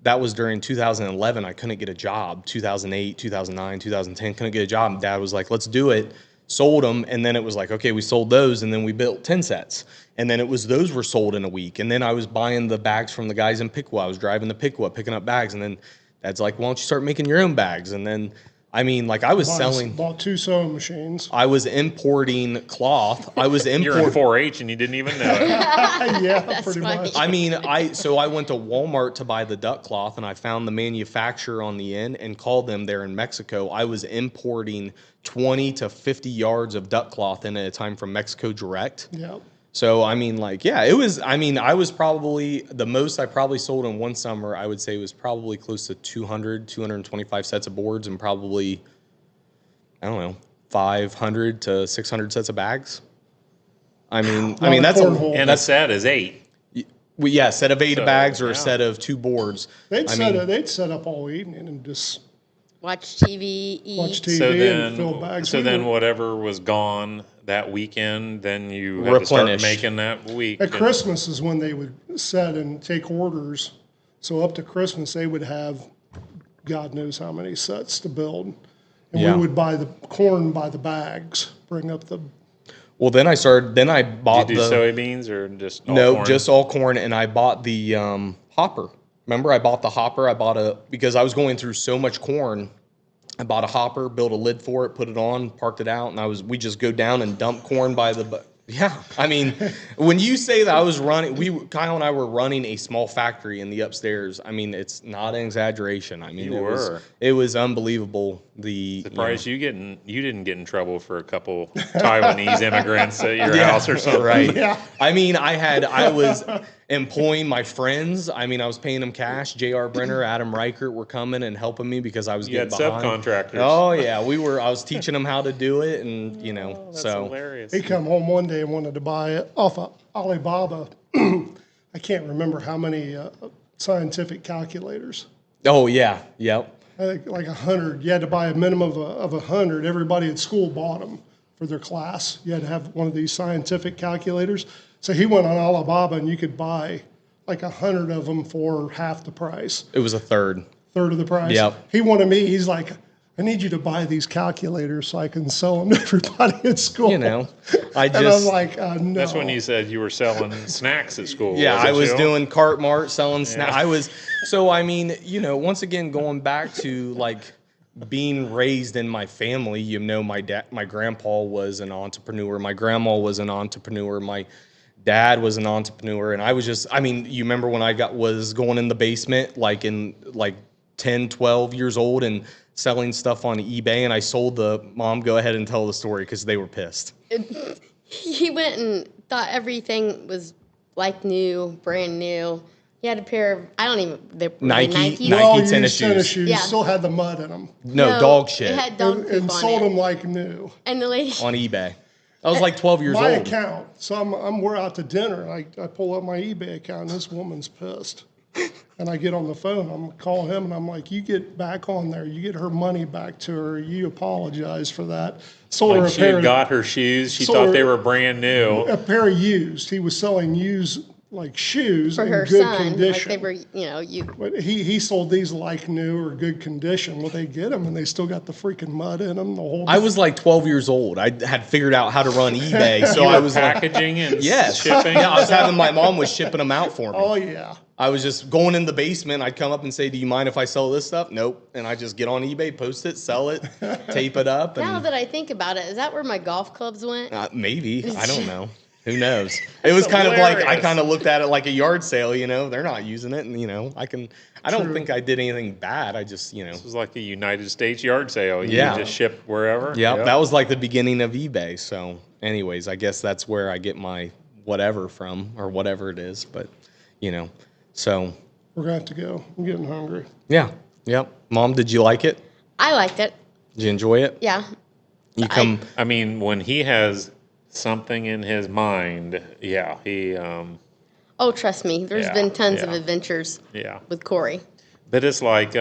That was during 2011. I couldn't get a job. 2008, 2009, 2010, couldn't get a job. And Dad was like, let's do it. Sold them. And then it was like, okay, we sold those. And then we built 10 sets. And then those were sold in a week. And then I was buying the bags from the guys in Piqua. I was driving to Piqua, picking up bags. And then Dad's like, why don't you start making your own bags? And then, I mean, like, I was selling. Bought 2 sewing machines. I was importing cloth. I was You're in importing. 4-H and you didn't even know it. Yeah, pretty funny. much. I mean, I went to Walmart to buy the duck cloth, and I found the manufacturer on the end and called them there in Mexico. I was importing 20 to 50 yards of duck cloth in at a time from Mexico direct. Yeah. So, I mean, like, yeah, it was, I mean, I was probably, the most I probably sold in one summer, I would say was probably close to 225 sets of boards and probably, I don't know, 500 to 600 sets of bags. I mean, that's cornhole. And a set is 8. a set of 8 So, bags or yeah. a set of 2 boards. They'd set up all evening and just watch TV, eat. watch TV So and fill then, bags. whatever was gone that weekend, then you had to start Replenish. making that week. At Christmas is when they would set and take orders. So up to Christmas, they would have God knows how many sets to build. And Yeah. we would buy the corn by the bags, bring up the, Well, then I bought Did you do the, soybeans or just all no, corn? just all corn, and I bought the hopper. Remember, I bought the hopper. Because I was going through so much corn, I bought a hopper, built a lid for it, put it on, parked it out, and we just go down and dump corn by the. Yeah, I mean, when you say that I was running, Kyle and I were running a small factory in the upstairs. I mean, it's not an exaggeration. I mean, You were. it was unbelievable. Surprised you didn't get in trouble for a couple Taiwanese immigrants at your house or something. Right. Yeah. I mean, I was employing my friends. I mean, I was paying them cash. J.R. Brenner, Adam Reichert were coming and helping me because I was You had getting behind. subcontractors. Oh yeah, I was teaching them how to do it, and That's so hilarious. he come home one day and wanted to buy it off of Alibaba. I can't remember how many scientific calculators. oh yeah, yep. I think like 100. You had to buy a minimum of 100. Everybody at school bought them for their class. You had to have one of these scientific calculators. So he went on Alibaba and you could buy like 100 of them for half the price, It was a third. third of the price. Yep. He wanted me. He's like, I need you to buy these calculators so I can sell them to everybody at school. And I'm like, no. That's when you said you were selling snacks at school. Yeah, I was you? doing Cart Mart, selling snacks. So I mean, once again, going back to like being raised in my family, my grandpa was an entrepreneur, my grandma was an entrepreneur, my dad was an entrepreneur, and I was you remember when I was going in the basement, like in 10, 12 years old, and selling stuff on eBay, and I sold the mom. Go ahead and tell the story because they were pissed. He went and thought everything was like new, brand new. He had a pair of, I don't even, were they Nike? Well, tennis tennis shoes. shoes Yeah. still had the mud in them. No, dog shit It had dog poop And on sold it. them like new. And the lady, on eBay. I was like 12 years My old. account. So we're out to dinner, and I pull up my eBay account, and this woman's pissed. And I get on the phone, I'm calling him, and I'm like, you get back on there, you get her money back to her, you apologize for that. Sold her Like a she pair had of, got her shoes. She sold thought her- they were brand new. a pair of used. He was selling used like shoes for in her good son, condition. like they were, you know, you. But he sold these like new or good condition. Well, they get them, and they still got the freaking mud in them. The whole. I was like 12 years old. I had figured out how to run eBay, so You I were was like, packaging and yes, shipping. yeah. I was having my mom was shipping them out for me. Oh yeah. I was just going in the basement. I'd come up and say, "Do you mind if I sell this stuff?" Nope. And I just get on eBay, post it, sell it, tape it up, and Now that I think about it, is that where my golf clubs went? maybe I don't know. Who knows? It was kind of like I hilarious. kind of looked at it like a yard sale. You know, they're not using it, and you know, I don't True. think I did anything bad. I just, you know, This was like a United States yard sale. You Yeah. just ship wherever. yeah, Yep. that was like the beginning of eBay. So, anyways, I guess that's where I get my whatever from, or whatever it is. But, you know, so We're gonna have to go. I'm getting hungry. yeah, yep. Mom, did you like it? I liked it. Did you enjoy it? Yeah. You come. I mean, when he has something in his mind, yeah, he, Oh, trust me. There's Yeah, been tons of yeah. adventures yeah. with Cory. But it's like,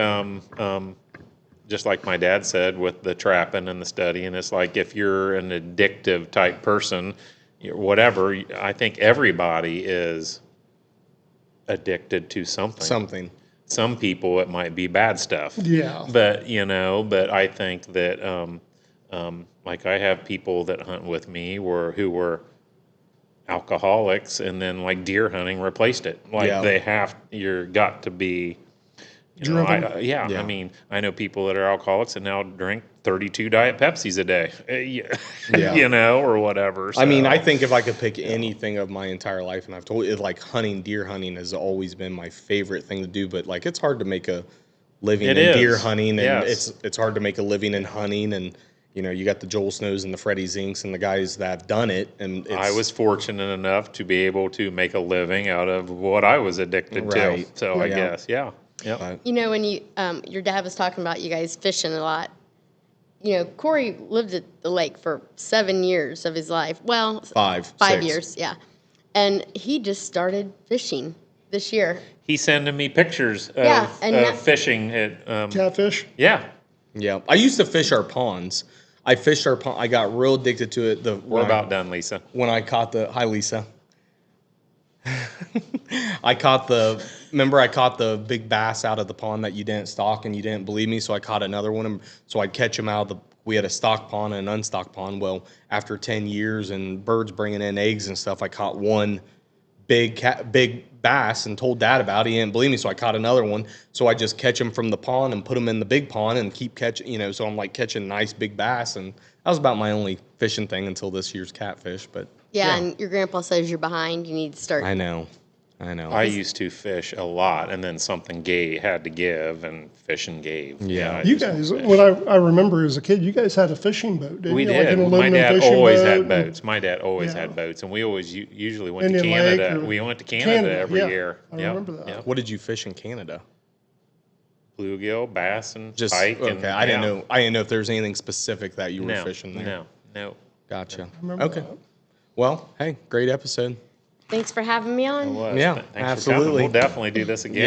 just like my dad said with the trapping and the study, and it's like if you're an addictive type person, whatever, I think everybody is addicted to something. Something. Some people, it might be bad stuff. Yeah. But, but I think that, like I have people that hunt with me who were alcoholics, and then like deer hunting replaced it. Like Yeah. you're got to be, you know, Driven. yeah. Yeah. I mean, I know people that are alcoholics and now drink 32 Diet Pepsis a day, Yeah. you know, or whatever. I mean, so. I think if I could pick anything of my entire life, and I've told you, like deer hunting has always been my favorite thing to do. But like, it's hard to make a living It in is. deer hunting, and Yes. it's hard to make a living in hunting. And you know, you got the Joel Snows and the Freddie Zinks and the guys that have done it. And it's, I was fortunate enough to be able to make a living out of what I was addicted Right. to. So I Yeah. guess, yeah. Yep. You know, when you your dad was talking about you guys fishing a lot. You know, Cory lived at the lake for 7 years of his life. Well, 5 5 6. years, yeah. And he just started fishing this year. He's sending me pictures of, Yeah, and of that- fishing at, Catfish. yeah. Yeah, I used to fish our ponds. I fished our pond. I got real addicted to it. We're about done, Lisa. When I caught the hi Lisa. Remember I caught the big bass out of the pond that you didn't stock and you didn't believe me, so I caught another one. And so I'd catch them out of we had a stock pond and an unstocked pond. Well, after 10 years and birds bringing in eggs and stuff, I caught one big bass and told Dad about it. He didn't believe me, so I caught another one. So I just catch them from the pond and put them in the big pond and keep catching, you know, so I'm like catching nice big bass. And that was about my only fishing thing until this year's catfish. But Yeah, and your grandpa says you're behind. You need to start. I know. I used to fish a lot, and then something had to give, and fishing gave. Yeah. I You used to guys, fish. when I remember as a kid, you guys had a fishing boat, didn't We you? Like did. an My aluminum dad fishing always boat had and- boats. My dad always Yeah. had boats, and we always usually went to Indian Lake Canada. or- We went to Canada every yeah, year. I Yep, remember that. yep. What did you fish in Canada? Bluegill, bass, and Just pike. okay. And, I didn't yeah. know. I didn't know if there was anything specific that you were No, fishing there. no. Gotcha. remember Okay. that. Well, hey, great episode. Thanks for having me on. It was. Yeah, Thanks for coming. absolutely. We'll definitely do this again.